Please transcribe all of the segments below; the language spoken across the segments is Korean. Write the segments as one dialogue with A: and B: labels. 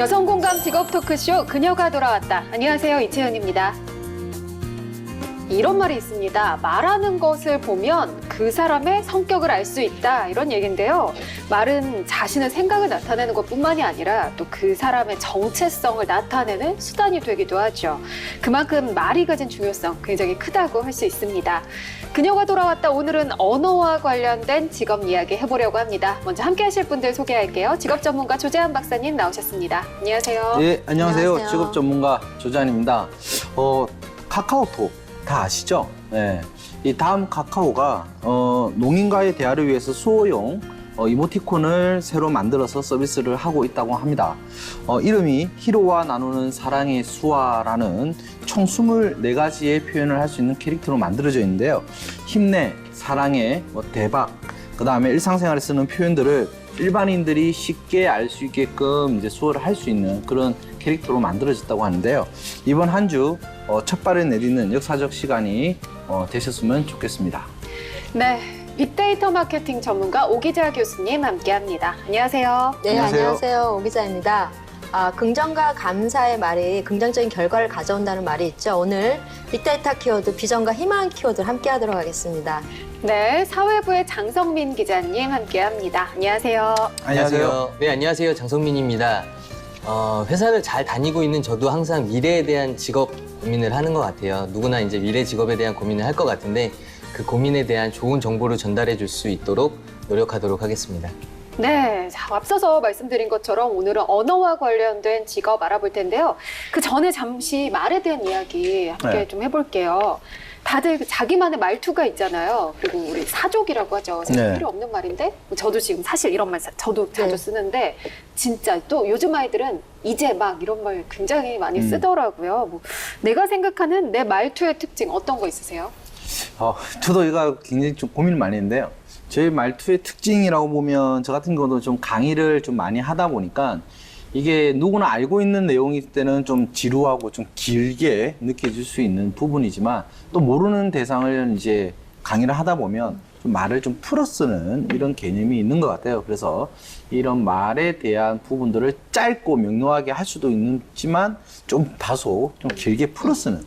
A: 여성공감 직업 토크쇼 그녀가 돌아왔다. 안녕하세요, 이채연입니다. 이런 말이 있습니다. 말하는 것을 보면 그 사람의 성격을 알 수 있다, 이런 얘기인데요. 말은 자신의 생각을 나타내는 것뿐만이 아니라 또 그 사람의 정체성을 나타내는 수단이 되기도 하죠. 그만큼 말이 가진 중요성 굉장히 크다고 할 수 있습니다. 그녀가 돌아왔다. 오늘은 언어와 관련된 직업 이야기 해보려고 합니다. 먼저 함께 하실 분들 소개할게요. 직업 전문가 조재한 박사님 나오셨습니다. 안녕하세요.
B: 네, 안녕하세요.
C: 안녕하세요.
B: 직업 전문가 조재한입니다. 카카오톡 다 아시죠? 네. 이 다음 카카오가 농인과의 대화를 위해서 수어용 이모티콘을 새로 만들어서 서비스를 하고 있다고 합니다. 이름이 히로와 나누는 사랑의 수화라는 총 24가지의 표현을 할 수 있는 캐릭터로 만들어져 있는데요. 힘내, 사랑해, 대박, 그 다음에 일상생활에 쓰는 표현들을 일반인들이 쉽게 알 수 있게끔 이제 수어를 할 수 있는 그런 캐릭터로 만들어졌다고 하는데요. 이번 한 주 첫 발을 내딛는 역사적 시간이 되셨으면 좋겠습니다.
A: 네, 빅데이터 마케팅 전문가 오기자 교수님 함께합니다. 안녕하세요.
C: 네, 안녕하세요. 오 기자입니다. 긍정과 감사의 말이 긍정적인 결과를 가져온다는 말이 있죠. 오늘 빅데이터 키워드, 비전과 희망 키워드를 함께 하도록 하겠습니다.
A: 네, 사회부의 장성민 기자님 함께합니다. 안녕하세요.
B: 안녕하세요.
D: 네, 안녕하세요. 장성민입니다. 회사를 잘 다니고 있는 저도 항상 미래에 대한 직업 고민을 하는 것 같아요. 누구나 이제 미래 직업에 대한 고민을 할 것 같은데 그 고민에 대한 좋은 정보를 전달해 줄 수 있도록 노력하도록 하겠습니다.
A: 네, 자, 앞서서 말씀드린 것처럼 오늘은 언어와 관련된 직업 알아볼 텐데요. 그 전에 잠시 말에 대한 이야기 함께
B: 네.
A: 좀 해볼게요. 다들 자기만의 말투가 있잖아요. 그리고 우리 사족이라고 하죠.
B: 네.
A: 필요 없는 말인데 저도 지금 사실 이런 말 저도 자주
C: 네.
A: 쓰는데 진짜 또 요즘 아이들은 이제 막 이런 말 굉장히 많이 쓰더라고요. 뭐 내가 생각하는 내 말투의 특징 어떤 거 있으세요?
B: 저도 이거 굉장히 좀 고민을 많이 했는데요. 제 말투의 특징이라고 보면 저 같은 경우도 좀 강의를 좀 많이 하다 보니까 이게 누구나 알고 있는 내용일 때는 좀 지루하고 좀 길게 느껴질 수 있는 부분이지만 또 모르는 대상을 이제 강의를 하다 보면 좀 말을 좀 풀어 쓰는 이런 개념이 있는 것 같아요. 그래서 이런 말에 대한 부분들을 짧고 명료하게 할 수도 있지만 좀 다소 좀 길게 풀어 쓰는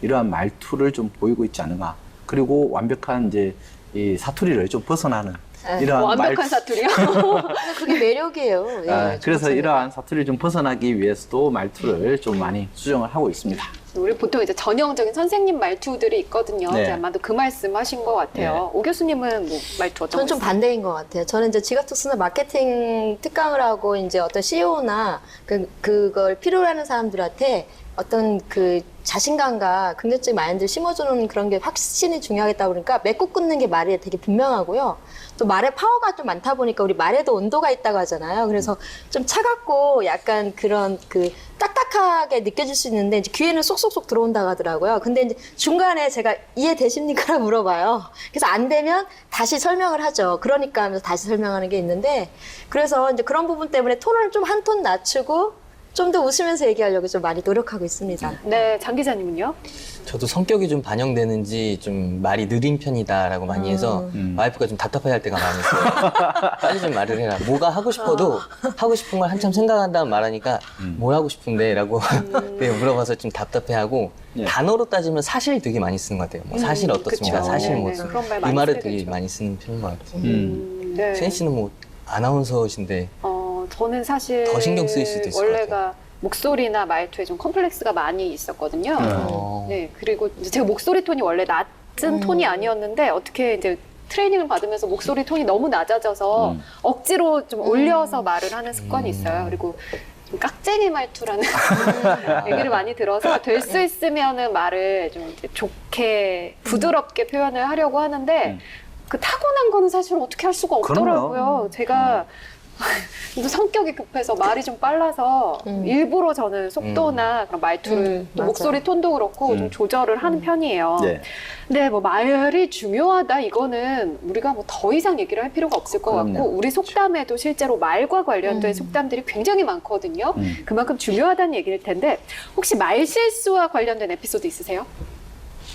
B: 이러한 말투를 좀 보이고 있지 않은가. 그리고 완벽한 이제 이 사투리를 좀 벗어나는 이러한
A: 완벽한 사투리요?
C: 그게 매력이에요. 예,
B: 그래서
C: 정말.
B: 이러한 사투리를 좀 벗어나기 위해서도 말투를 좀 많이 수정을 하고 있습니다.
A: 우리 보통 이제 전형적인 선생님 말투들이 있거든요.
B: 네.
A: 이제 아마도 그 말씀하신 것 같아요. 오 교수님은 뭐 말투 어떤
C: 저는 좀
A: 거 있어요?
C: 반대인 것 같아요. 저는 이제 직업특수나 마케팅 특강을 하고 이제 어떤 CEO나 그걸 필요로 하는 사람들한테 어떤 그 자신감과 긍정적인 마인드를 심어주는 그런 게 확실히 중요하겠다 보니까 맺고 끊는 게 말이 되게 분명하고요. 또 말에 파워가 좀 많다 보니까 우리 말에도 온도가 있다고 하잖아요. 그래서 좀 차갑고 약간 그런 그 딱딱하게 느껴질 수 있는데 이제 귀에는 쏙쏙쏙 들어온다고 하더라고요. 근데 이제 중간에 제가 이해되십니까? 라고 물어봐요. 그래서 안 되면 다시 설명을 하죠. 그러니까 하면서 다시 설명하는 게 있는데 그래서 이제 그런 부분 때문에 톤을 좀 한 톤 낮추고 좀 더 웃으면서 얘기하려고 좀 많이 노력하고 있습니다.
A: 네, 장 기자님은요?
D: 저도 성격이 좀 반영되는지 좀 말이 느린 편이다라고 많이 해서 와이프가 좀 답답해 할 때가 많이 있어요. 빨리 좀 말을 해라. 뭐가 하고 싶어도 하고 싶은 걸 한참 생각한 다음 말하니까 뭘 하고 싶은데 라고 네, 물어봐서 좀 답답해하고
B: 예.
D: 단어로 따지면 사실 되게 많이 쓰는 것 같아요. 뭐 사실 어떻습니까?
A: 그쵸.
D: 사실 뭐
A: 네, 네. 그런 말 많이
D: 이 말을
A: 쓰게
D: 되게
A: 되죠.
D: 많이 쓰는 편인 것 같아요.
A: 네.
D: 채연 씨는 뭐 아나운서신데
A: 저는 사실
D: 더 신경 쓰일 수도 있을 것
A: 원래가 목소리나 말투에 좀 컴플렉스가 많이 있었거든요. 네, 그리고 이제 제가 목소리 톤이 원래 낮은 톤이 아니었는데 어떻게 이제 트레이닝을 받으면서 목소리 톤이 너무 낮아져서 억지로 좀 올려서 말을 하는 습관이 있어요. 그리고 좀 깍쟁이 말투라는 얘기를 많이 들어서 될 수 있으면은 말을 좀 이렇게 좋게 부드럽게 표현을 하려고 하는데 그 타고난 거는 사실 어떻게 할 수가 없더라고요. 제가 또 성격이 급해서 말이 좀 빨라서 일부러 저는 속도나 그런 말투를 또
C: 맞아요.
A: 목소리 톤도 그렇고 좀 조절을 하는 편이에요.
B: 네.
A: 근데 뭐 말이 중요하다 이거는 우리가 뭐 더 이상 얘기를 할 필요가 없을 것
B: 그럼요.
A: 같고 우리 속담에도 실제로 말과 관련된 속담들이 굉장히 많거든요. 그만큼 중요하다는 얘기일 텐데 혹시 말 실수와 관련된 에피소드 있으세요?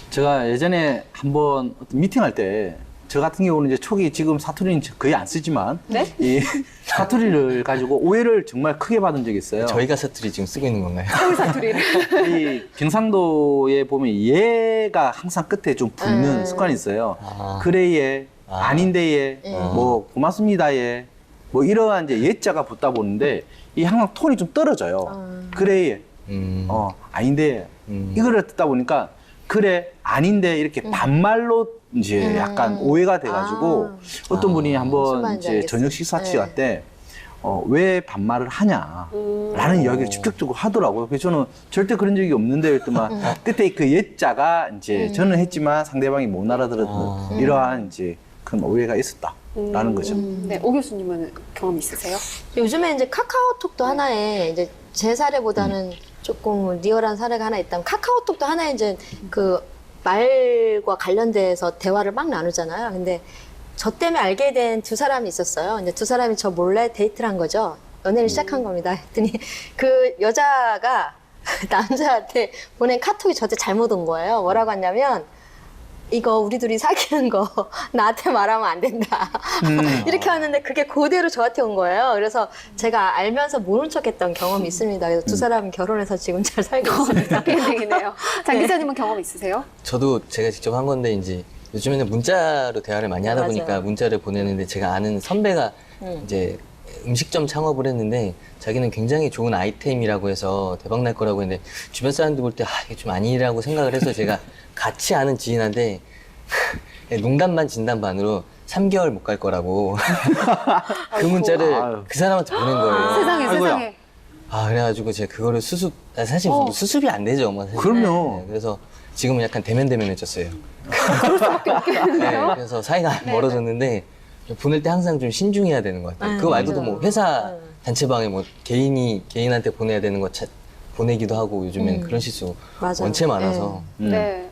B: 제가 예전에 한번 어떤 미팅할 때 저 같은 경우는 이제 초기 지금 사투리는 거의 안 쓰지만
A: 네?
B: 이 사투리를 가지고 오해를 정말 크게 받은 적이 있어요.
D: 저희가 사투리 지금 쓰고 있는 건가요?
A: 서울 사투리를.
B: 이 경상도에 보면 얘가 항상 끝에 좀 붙는 습관이 있어요.
D: 아.
B: 그래예,
D: 아.
B: 아닌데예, 뭐 고맙습니다예, 뭐 이러한 이제 예자가 붙다 보는데 이 항상 톤이 좀 떨어져요. 그래예, 아닌데 이거를 듣다 보니까 그래 아닌데 이렇게 반말로 이제 약간 오해가 돼가지고 어떤 분이
C: 무슨
B: 한번
C: 말인지
B: 이제
C: 알겠어요.
B: 저녁 식사
C: 네.
B: 시간 때 왜 반말을 하냐라는 이야기를 직접적으로 하더라고요. 그래서 저는 절대 그런 적이 없는데 그랬더만 끝에 그 예자가 이제 저는 했지만 상대방이 못 알아들었던 이러한 이제 그런 오해가 있었다라는 거죠.
A: 네, 오 교수님은 경험 있으세요?
C: 요즘에 이제 카카오톡도 하나에 이제 제 사례보다는 조금 리얼한 사례가 하나 있다면 카카오톡도 하나에 이제 그 말과 관련돼서 대화를 막 나누잖아요. 근데 저 때문에 알게 된 두 사람이 있었어요. 이제 두 사람이 저 몰래 데이트를 한 거죠. 연애를 시작한 겁니다. 했더니 그 여자가 남자한테 보낸 카톡이 저한테 잘못 온 거예요. 뭐라고 했냐면 이거 우리 둘이 사귀는 거 나한테 말하면 안 된다. 이렇게 하는데 그게 그대로 저한테 온 거예요. 그래서 제가 알면서 모른 척했던 경험이 있습니다. 그래서 두 사람은 결혼해서 지금 잘 살고 있습니다.
A: 해피엔딩이네요. 장 기자님은 경험 있으세요?
D: 저도 제가 직접 한 건데 이제 요즘에는 문자로 대화를 많이 하다
C: 맞아요.
D: 보니까 문자를 보내는데 제가 아는 선배가 이제 음식점 창업을 했는데 자기는 굉장히 좋은 아이템이라고 해서 대박 날 거라고 했는데 주변 사람들 볼 때 이게 좀 아니라고 생각을 해서 제가 같이 아는 지인한테 농담 반 진담 반으로 3개월 못 갈 거라고 그 문자를
B: 아유.
D: 그 사람한테 보낸 거예요.
A: 세상에,
B: 아이고야.
A: 세상에.
D: 그래가지고 제가 그거를 사실 뭐 수습이 안 되죠. 뭐 사실.
B: 그럼요.
D: 네, 그래서 지금은 약간 대면대면해졌어요. 네, 그래서 사이가 멀어졌는데 보낼 때 항상 좀 신중해야 되는 것 같아요. 그거 말고도 뭐 회사 단체방에 뭐 개인한테 보내야 되는 거 보내기도 하고 요즘엔 그런 실수
C: 맞아요.
D: 원체 많아서.
A: 네.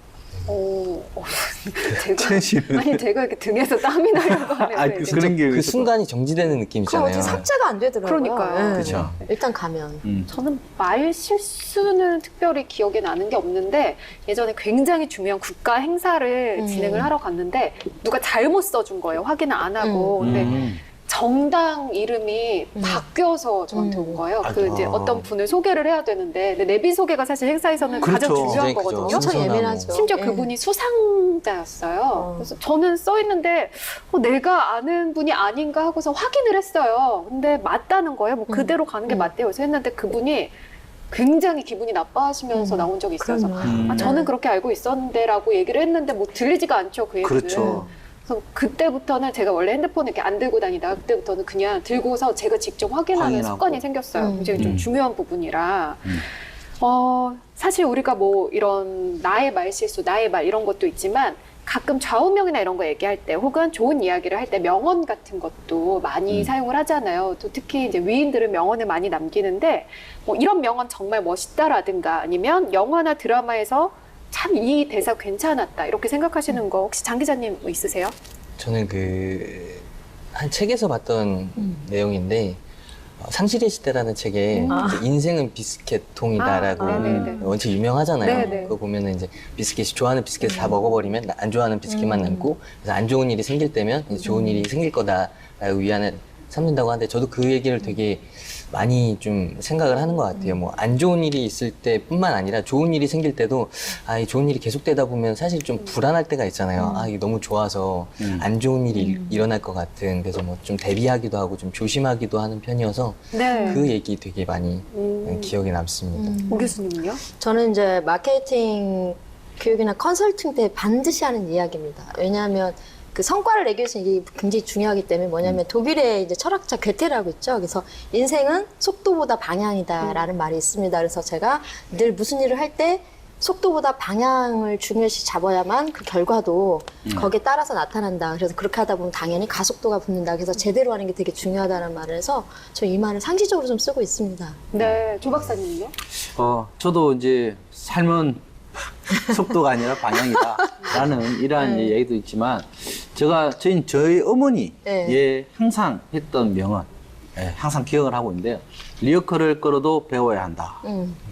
A: 제가,
B: 최씨는.
A: 아니, 제가 이렇게 등에서 땀이 나려고 하네요.
B: 아, 그런 게
D: 그
B: 있었구나.
D: 순간이 정지되는
C: 그거
D: 느낌이잖아요.
C: 어떻게 삭제가 안 되더라고요.
A: 그러니까요.
B: 그쵸.
C: 일단 가면.
A: 저는 말 실수는 특별히 기억에 나는 게 없는데 예전에 굉장히 중요한 국가 행사를 진행을 하러 갔는데 누가 잘못 써준 거예요. 확인을 안 하고. 근데 정당 이름이 바뀌어서 저한테 온 거예요. 그 이제 어떤 분을 소개를 해야 되는데 근데 내비 소개가 사실 행사에서는 가장
B: 그렇죠.
A: 중요한
D: 굉장히
A: 거거든요.
D: 크죠.
C: 엄청
D: 순서나
C: 예민하죠.
D: 뭐.
A: 심지어
C: 예.
A: 그분이 수상자였어요. 그래서 저는 써 있는데 내가 아는 분이 아닌가 하고서 확인을 했어요. 근데 맞다는 거예요. 뭐 그대로 가는 게 맞대요. 그래서 했는데 그분이 굉장히 기분이 나빠하시면서 나온 적이 있어서
C: 그럼요.
A: 저는 그렇게 알고 있었는데라고 얘기를 했는데 뭐 들리지가 않죠. 그 얘기는.
B: 그렇죠.
A: 그래서 그때부터는 제가 원래 핸드폰을 이렇게 안 들고 다니다가 그때부터는 그냥 들고서 제가 직접 확인하는
B: 확인하고.
A: 습관이 생겼어요. 굉장히 좀 중요한 부분이라. 사실 우리가 뭐 이런 나의 말 실수, 나의 말 이런 것도 있지만 가끔 좌우명이나 이런 거 얘기할 때 혹은 좋은 이야기를 할 때 명언 같은 것도 많이 사용을 하잖아요. 또 특히 이제 위인들은 명언을 많이 남기는데 뭐 이런 명언 정말 멋있다라든가 아니면 영화나 드라마에서 참 이 대사 괜찮았다 이렇게 생각하시는 거 혹시 장 기자님 뭐 있으세요?
D: 저는 한 책에서 봤던 내용인데 상실의 시대라는 책에 이제 인생은 비스켓통이다라고
A: 네네네.
D: 원체 유명하잖아요.
A: 네네.
D: 그거 보면은 이제 비스켓이 좋아하는 비스켓을 다 먹어버리면 안 좋아하는 비스켓만 남고 그래서 안 좋은 일이 생길 때면 이제 좋은 일이 생길 거다라고 위안을 삼는다고 하는데 저도 그 얘기를 되게 많이 좀 생각을 하는 것 같아요. 뭐 안 좋은 일이 있을 때뿐만 아니라 좋은 일이 생길 때도 이 좋은 일이 계속되다 보면 사실 좀 불안할 때가 있잖아요. 이게 너무 좋아서 안 좋은 일이 일어날 것 같은 그래서 뭐 좀 대비하기도 하고 좀 조심하기도 하는 편이어서
A: 네.
D: 그 얘기 되게 많이 기억에 남습니다.
A: 오 교수님은요?
C: 저는 이제 마케팅 교육이나 컨설팅 때 반드시 하는 이야기입니다. 왜냐하면 그 성과를 내기 위해서 이게 굉장히 중요하기 때문에 뭐냐면 독일의 이제 철학자 괴테라고 있죠. 그래서 인생은 속도보다 방향이다라는 말이 있습니다. 그래서 제가 늘 무슨 일을 할 때 속도보다 방향을 중요시 잡아야만 그 결과도 거기에 따라서 나타난다. 그래서 그렇게 하다 보면 당연히 가속도가 붙는다. 그래서 제대로 하는 게 되게 중요하다는 말을 해서 저 이 말을 상시적으로 좀 쓰고 있습니다.
A: 네. 조 박사님은요?
B: 저도 이제 삶은 속도가 아니라 방향이다라는 이러한 이제 얘기도 있지만 저희 어머니의
C: 네.
B: 항상 했던 명언 항상 기억을 하고 있는데요. 리어커를 끌어도 배워야 한다.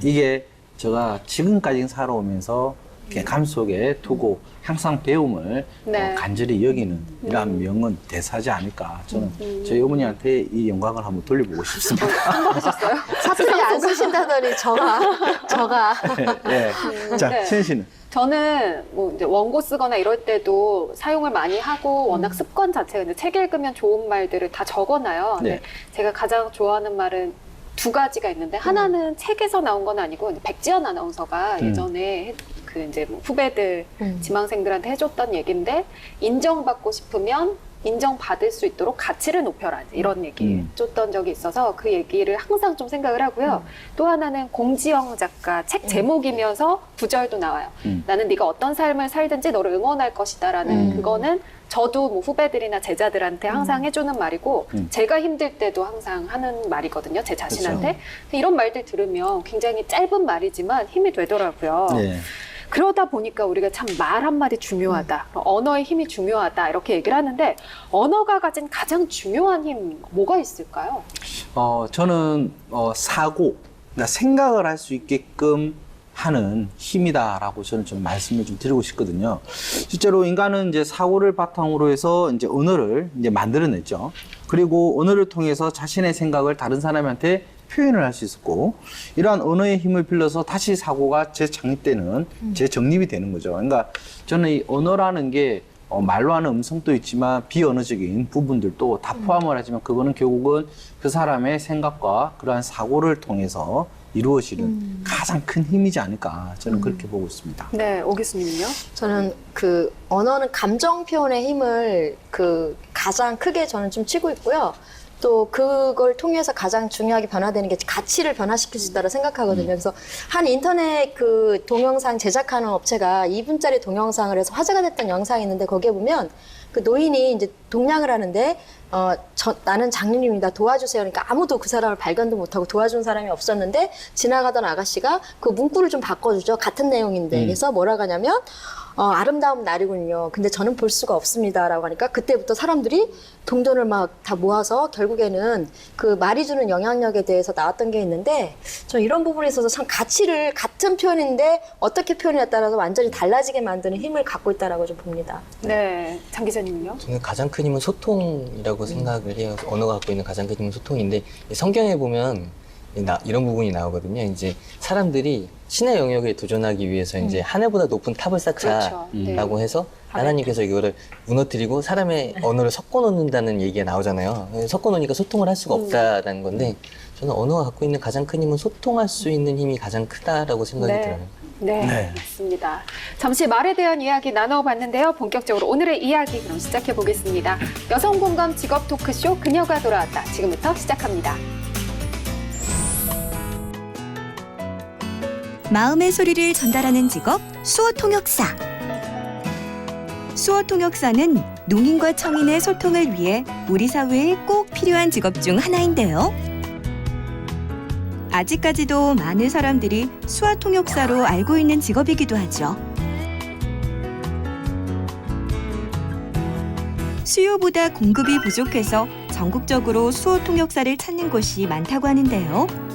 B: 이게 제가 지금까지 살아오면서 그냥 가슴속에 두고 항상 배움을
A: 네.
B: 간절히 여기는 이러한 명언 대사지 않을까. 저는 저희 어머니한테 이 영광을 한번 돌려보고 싶습니다.
A: 생각하셨어요?
C: 사투리 안 쓰신다더니 저가.
B: 네. 자,
A: 네.
B: 신 씨는?
A: 저는 뭐 이제 원고 쓰거나 이럴 때도 사용을 많이 하고 워낙 습관 자체가 이제 책 읽으면 좋은 말들을 다 적어놔요. 근데
B: 네.
A: 제가 가장 좋아하는 말은 두 가지가 있는데 하나는 책에서 나온 건 아니고 이제 백지연 아나운서가 예전에 그 이제 뭐 후배들 지망생들한테 해줬던 얘기인데 인정받고 싶으면 인정받을 수 있도록 가치를 높여라 이런 얘기 줬던 적이 있어서 그 얘기를 항상 좀 생각을 하고요. 또 하나는 공지영 작가 책 제목이면서 구절도 나와요. 나는 네가 어떤 삶을 살든지 너를 응원할 것이다라는 그거는 저도 뭐 후배들이나 제자들한테 항상 해주는 말이고 제가 힘들 때도 항상 하는 말이거든요. 제 자신한테. 이런 말들 들으면 굉장히 짧은 말이지만 힘이 되더라고요.
B: 네.
A: 그러다 보니까 우리가 참 말 한마디 중요하다. 언어의 힘이 중요하다. 이렇게 얘기를 하는데 언어가 가진 가장 중요한 힘 뭐가 있을까요?
B: 저는 사고, 그러니까 생각을 할 수 있게끔 하는 힘이다라고 저는 좀 말씀을 좀 드리고 싶거든요. 실제로 인간은 이제 사고를 바탕으로 해서 이제 언어를 이제 만들어냈죠. 그리고 언어를 통해서 자신의 생각을 다른 사람한테 표현을 할 수 있었고, 이러한 언어의 힘을 빌려서 다시 사고가 재창립되는, 재정립이 되는 거죠. 그러니까 저는 이 언어라는 게 말로 하는 음성도 있지만 비언어적인 부분들도 다 포함을 하지만 그거는 결국은 그 사람의 생각과 그러한 사고를 통해서 이루어지는 가장 큰 힘이지 않을까 저는 그렇게 보고 있습니다.
A: 네, 오 교수님은요?
C: 저는 그 언어는 감정 표현의 힘을 가장 크게 저는 좀 치고 있고요. 또 그걸 통해서 가장 중요하게 변화되는 게 가치를 변화시킬 수 있다고 생각하거든요. 그래서 한 인터넷 그 동영상 제작하는 업체가 2분짜리 동영상을 해서 화제가 됐던 영상이 있는데 거기에 보면 그 노인이 이제 동냥을 하는데 나는 장님입니다. 도와주세요. 그러니까 아무도 그 사람을 발견도 못하고 도와준 사람이 없었는데 지나가던 아가씨가 그 문구를 좀 바꿔주죠. 같은 내용인데. 그래서 뭐라고 하냐면 아름다운 날이군요. 근데 저는 볼 수가 없습니다. 라고 하니까 그때부터 사람들이 동전을 막 다 모아서 결국에는 그 말이 주는 영향력에 대해서 나왔던 게 있는데 저 이런 부분에 있어서 참 가치를 같은 표현인데 어떻게 표현에 따라서 완전히 달라지게 만드는 힘을 갖고 있다라고 좀 봅니다.
A: 네, 장 기자님은요?
D: 저는 가장 큰 힘은 소통이라고 생각을 해요. 언어가 갖고 있는 가장 큰 힘은 소통인데 성경에 보면 이런 부분이 나오거든요. 이제 사람들이 신의 영역에 도전하기 위해서 이제 하늘보다 높은 탑을 쌓자라고
A: 그렇죠.
D: 해서 하나님께서 이거를 무너뜨리고 사람의 언어를 섞어 놓는다는 얘기가 나오잖아요. 섞어 놓으니까 소통을 할 수가 없다라는 건데 저는 언어가 갖고 있는 가장 큰 힘은 소통할 수 있는 힘이 가장 크다라고 생각이 들어요.
A: 네, 맞습니다. 잠시 말에 대한 이야기 나눠봤는데요. 본격적으로 오늘의 이야기 그럼 시작해 보겠습니다. 여성 공감 직업 토크쇼 그녀가 돌아왔다. 지금부터 시작합니다.
E: 마음의 소리를 전달하는 직업 수어 통역사. 수어 통역사는 농인과 청인의 소통을 위해 우리 사회에 꼭 필요한 직업 중 하나인데요. 아직까지도 많은 사람들이 수어 통역사로 알고 있는 직업이기도 하죠. 수요보다 공급이 부족해서 전국적으로 수어 통역사를 찾는 곳이 많다고 하는데요.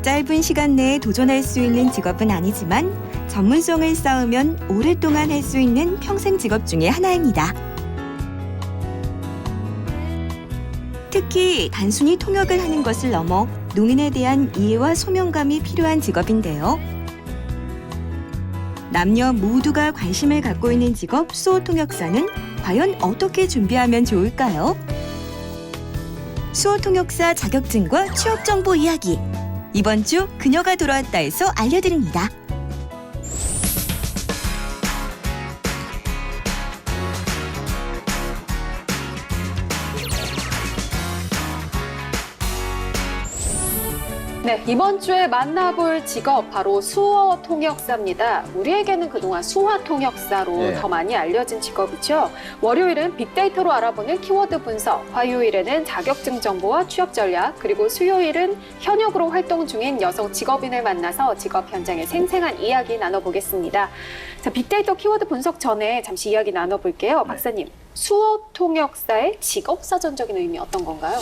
E: 짧은 시간 내에 도전할 수 있는 직업은 아니지만 전문성을 쌓으면 오랫동안 할 수 있는 평생 직업 중에 하나입니다. 특히 단순히 통역을 하는 것을 넘어 농인에 대한 이해와 소명감이 필요한 직업인데요. 남녀 모두가 관심을 갖고 있는 직업 수어 통역사는 과연 어떻게 준비하면 좋을까요? 수어 통역사 자격증과 취업 정보 이야기. 이번 주 그녀가 돌아왔다에서 알려드립니다.
A: 네, 이번 주에 만나볼 직업 바로 수어 통역사입니다. 우리에게는 그동안 수화 통역사로
B: 네.
A: 더 많이 알려진 직업이죠. 월요일은 빅데이터로 알아보는 키워드 분석, 화요일에는 자격증 정보와 취업 전략, 그리고 수요일은 현역으로 활동 중인 여성 직업인을 만나서 직업 현장의 생생한 이야기 나눠보겠습니다. 자, 빅데이터 키워드 분석 전에 잠시 이야기 나눠볼게요. 박사님. 수어 통역사의 직업 사전적인 의미 어떤 건가요?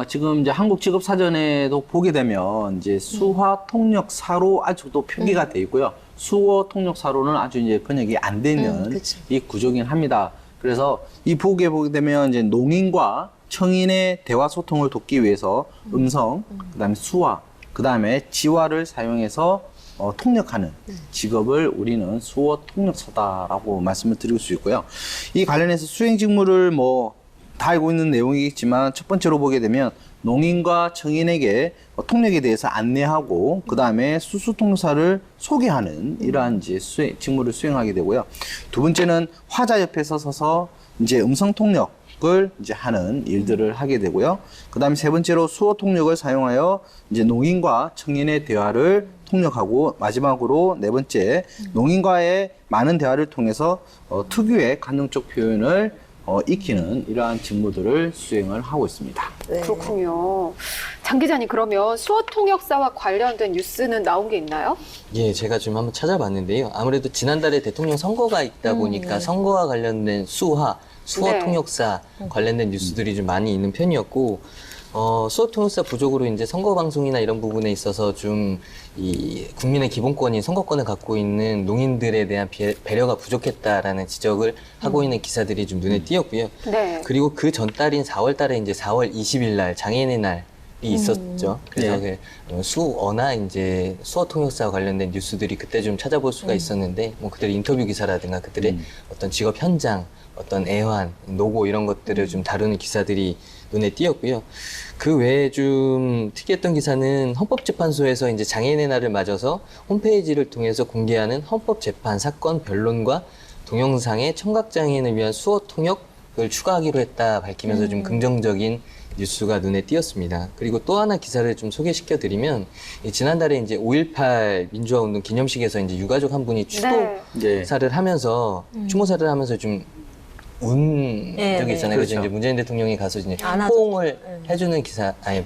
B: 지금 이제 한국 직업 사전에도 보게 되면 이제 수화 통역사로 아주 또 표기가 돼 있고요. 수어 통역사로는 아주 이제 번역이 안 되는
C: 그치.
B: 이 구조긴 합니다. 그래서 이 보게 되면 이제 농인과 청인의 대화 소통을 돕기 위해서 음성, 그다음에 수화, 그다음에 지화를 사용해서 통역하는 직업을 우리는 수어 통역사다라고 말씀을 드릴 수 있고요. 이 관련해서 수행 직무를 뭐 다 알고 있는 내용이겠지만 첫 번째로 보게 되면 농인과 청인에게 통역에 대해서 안내하고 그다음에 수수 통역사를 소개하는 이러한 이제 직무를 수행하게 되고요. 두 번째는 화자 옆에 서서 이제 음성 통역을 이제 하는 일들을 하게 되고요. 그다음에 세 번째로 수어 통역을 사용하여 이제 농인과 청인의 대화를 통역하고 마지막으로 네 번째 농인과의 많은 대화를 통해서 특유의 간접적 표현을 익히는 이러한 직무들을 수행을 하고 있습니다.
C: 네.
A: 그렇군요. 장 기자님, 그러면 수어 통역사와 관련된 뉴스는 나온 게 있나요?
D: 예, 제가 좀 한번 찾아봤는데요. 아무래도 지난달에 대통령 선거가 있다 보니까 선거와 관련된 수어
A: 네.
D: 통역사 관련된 뉴스들이 좀 많이 있는 편이었고, 수어 통역사 부족으로 이제 선거 방송이나 이런 부분에 있어서 좀 이 국민의 기본권인 선거권을 갖고 있는 농인들에 대한 배려가 부족했다라는 지적을 하고 있는 기사들이 좀 눈에 띄었고요.
A: 네.
D: 그리고 그 전달인 4월 달에 이제 4월 20일 날 장애인의 날이 있었죠. 그래서 수어나 이제 수어 통역사와 관련된 뉴스들이 그때 좀 찾아볼 수가 있었는데, 뭐 그들의 인터뷰 기사라든가 그들의 어떤 직업 현장, 어떤 애환, 노고 이런 것들을 좀 다루는 기사들이 눈에 띄었고요. 그 외에 좀 특이했던 기사는 헌법재판소에서 이제 장애인의 날을 맞아서 홈페이지를 통해서 공개하는 헌법재판 사건 변론과 동영상의 청각장애인을 위한 수어 통역을 추가하기로 했다 밝히면서 좀 긍정적인 뉴스가 눈에 띄었습니다. 그리고 또 하나 기사를 좀 소개시켜 드리면, 지난달에 이제 5.18 민주화운동 기념식에서 이제 유가족 한 분이 추도사를 하면서 추모사를 하면서 좀 운 적이 있잖아요. 그래서
B: 그렇죠.
D: 이제 문재인 대통령이 가서 이제
C: 안아줬죠.
D: 포옹을 해주는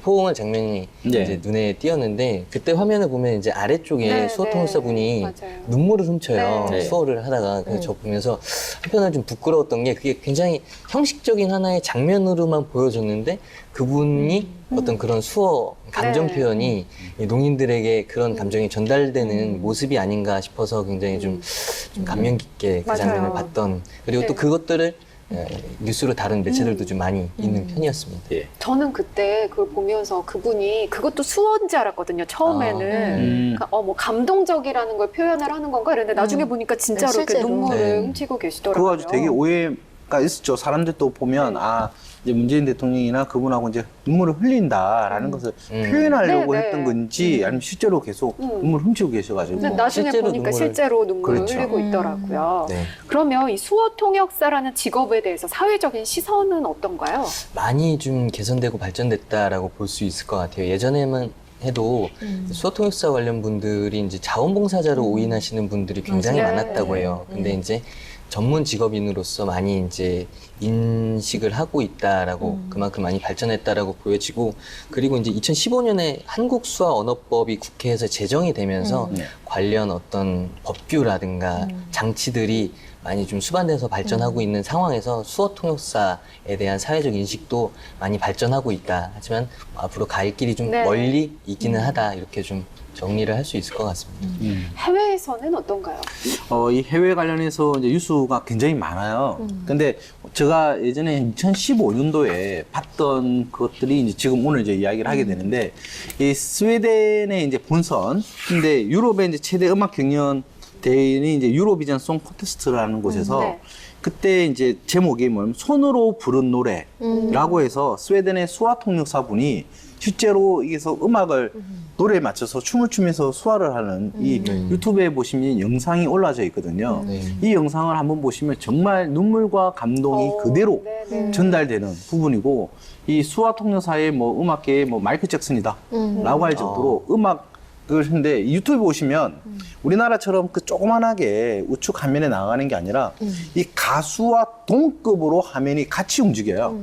D: 포옹을 장면이 이제 눈에 띄었는데, 그때 화면을 보면 이제 아래쪽에 수어 통역사 분이
A: 맞아요.
D: 눈물을 훔쳐요.
B: 네.
D: 수어를 하다가. 그래서 저 보면서 한편으로 좀 부끄러웠던 게, 그게 굉장히 형식적인 하나의 장면으로만 보여줬는데 그분이 어떤 그런 수어 감정
A: 네.
D: 표현이 이 농인들에게 그런 감정이 전달되는 모습이 아닌가 싶어서 굉장히 좀 감명 깊게 그
A: 맞아요.
D: 장면을 봤던, 그리고
A: 네.
D: 또 그것들을 뉴스로 다룬 매체들도 좀 많이 있는 편이었습니다.
B: 예.
A: 저는 그때 그걸 보면서 그분이 그것도 수어인지 알았거든요, 처음에는. 그러니까 뭐 감동적이라는 걸 표현을 하는 건가 이랬는데 나중에 보니까 진짜로
C: 네,
A: 이렇게
C: 실제로.
A: 눈물을
D: 네.
A: 훔치고
B: 그거
A: 계시더라고요.
B: 아주 되게 오해가 있었죠. 사람들도 보면 이제 문재인 대통령이나 그분하고 이제 눈물을 흘린다라는 것을 표현하려고
A: 네, 네.
B: 했던 건지 아니면 실제로 계속 눈물을 훔치고 계셔가지고.
A: 근데 나중에
D: 실제로
A: 보니까
D: 눈물을-
A: 실제로 눈물을
B: 그렇죠.
A: 흘리고 있더라고요.
D: 네.
A: 그러면 이 수어 통역사라는 직업에 대해서 사회적인 시선은 어떤가요?
D: 많이 좀 개선되고 발전됐다라고 볼 수 있을 것 같아요. 예전에만 해도 수어 통역사 관련 분들이 이제 자원봉사자로 오인하시는 분들이 굉장히
A: 맞아요.
D: 많았다고 해요. 근데 이제 전문 직업인으로서 많이 이제 인식을 하고 있다라고 그만큼 많이 발전했다라고 보여지고, 그리고 이제 2015년에 한국 수화 언어법이 국회에서 제정이 되면서 관련 어떤 법규라든가 장치들이 많이 좀 수반돼서 발전하고 있는 상황에서 수어 통역사에 대한 사회적 인식도 많이 발전하고 있다. 하지만 앞으로 갈 길이 좀
A: 네.
D: 멀리 있기는 하다. 이렇게 좀 정리를 할 수 있을 것 같습니다.
A: 해외에서는 어떤가요?
B: 이 해외 관련해서 이제 뉴스가 굉장히 많아요. 근데 제가 예전에 2015년도에 봤던 것들이 이제 지금 오늘 이제 이야기를 하게 되는데, 이 스웨덴의 이제 본선, 근데 유럽의 이제 최대 음악 경연 대회인 이제 유로비전 송 콘테스트라는 곳에서
A: 네.
B: 그때 이제 제목이 뭐냐면 손으로 부른 노래라고 해서 스웨덴의 수화 통역사분이 실제로 여기서 음악을 노래에 맞춰서 춤을 추면서 수화를 하는 이 유튜브에 보시면 영상이 올라져 있거든요. 이 영상을 한번 보시면 정말 눈물과 감동이 그대로
A: 네네.
B: 전달되는 부분이고, 이 수화 통역사의 뭐 음악계의 뭐 마이클 잭슨이다 라고 할 정도로 음악을 했는데, 유튜브 보시면 우리나라처럼 그 조그만하게 우측 화면에 나가는 게 아니라 이 가수와 동급으로 화면이 같이 움직여요.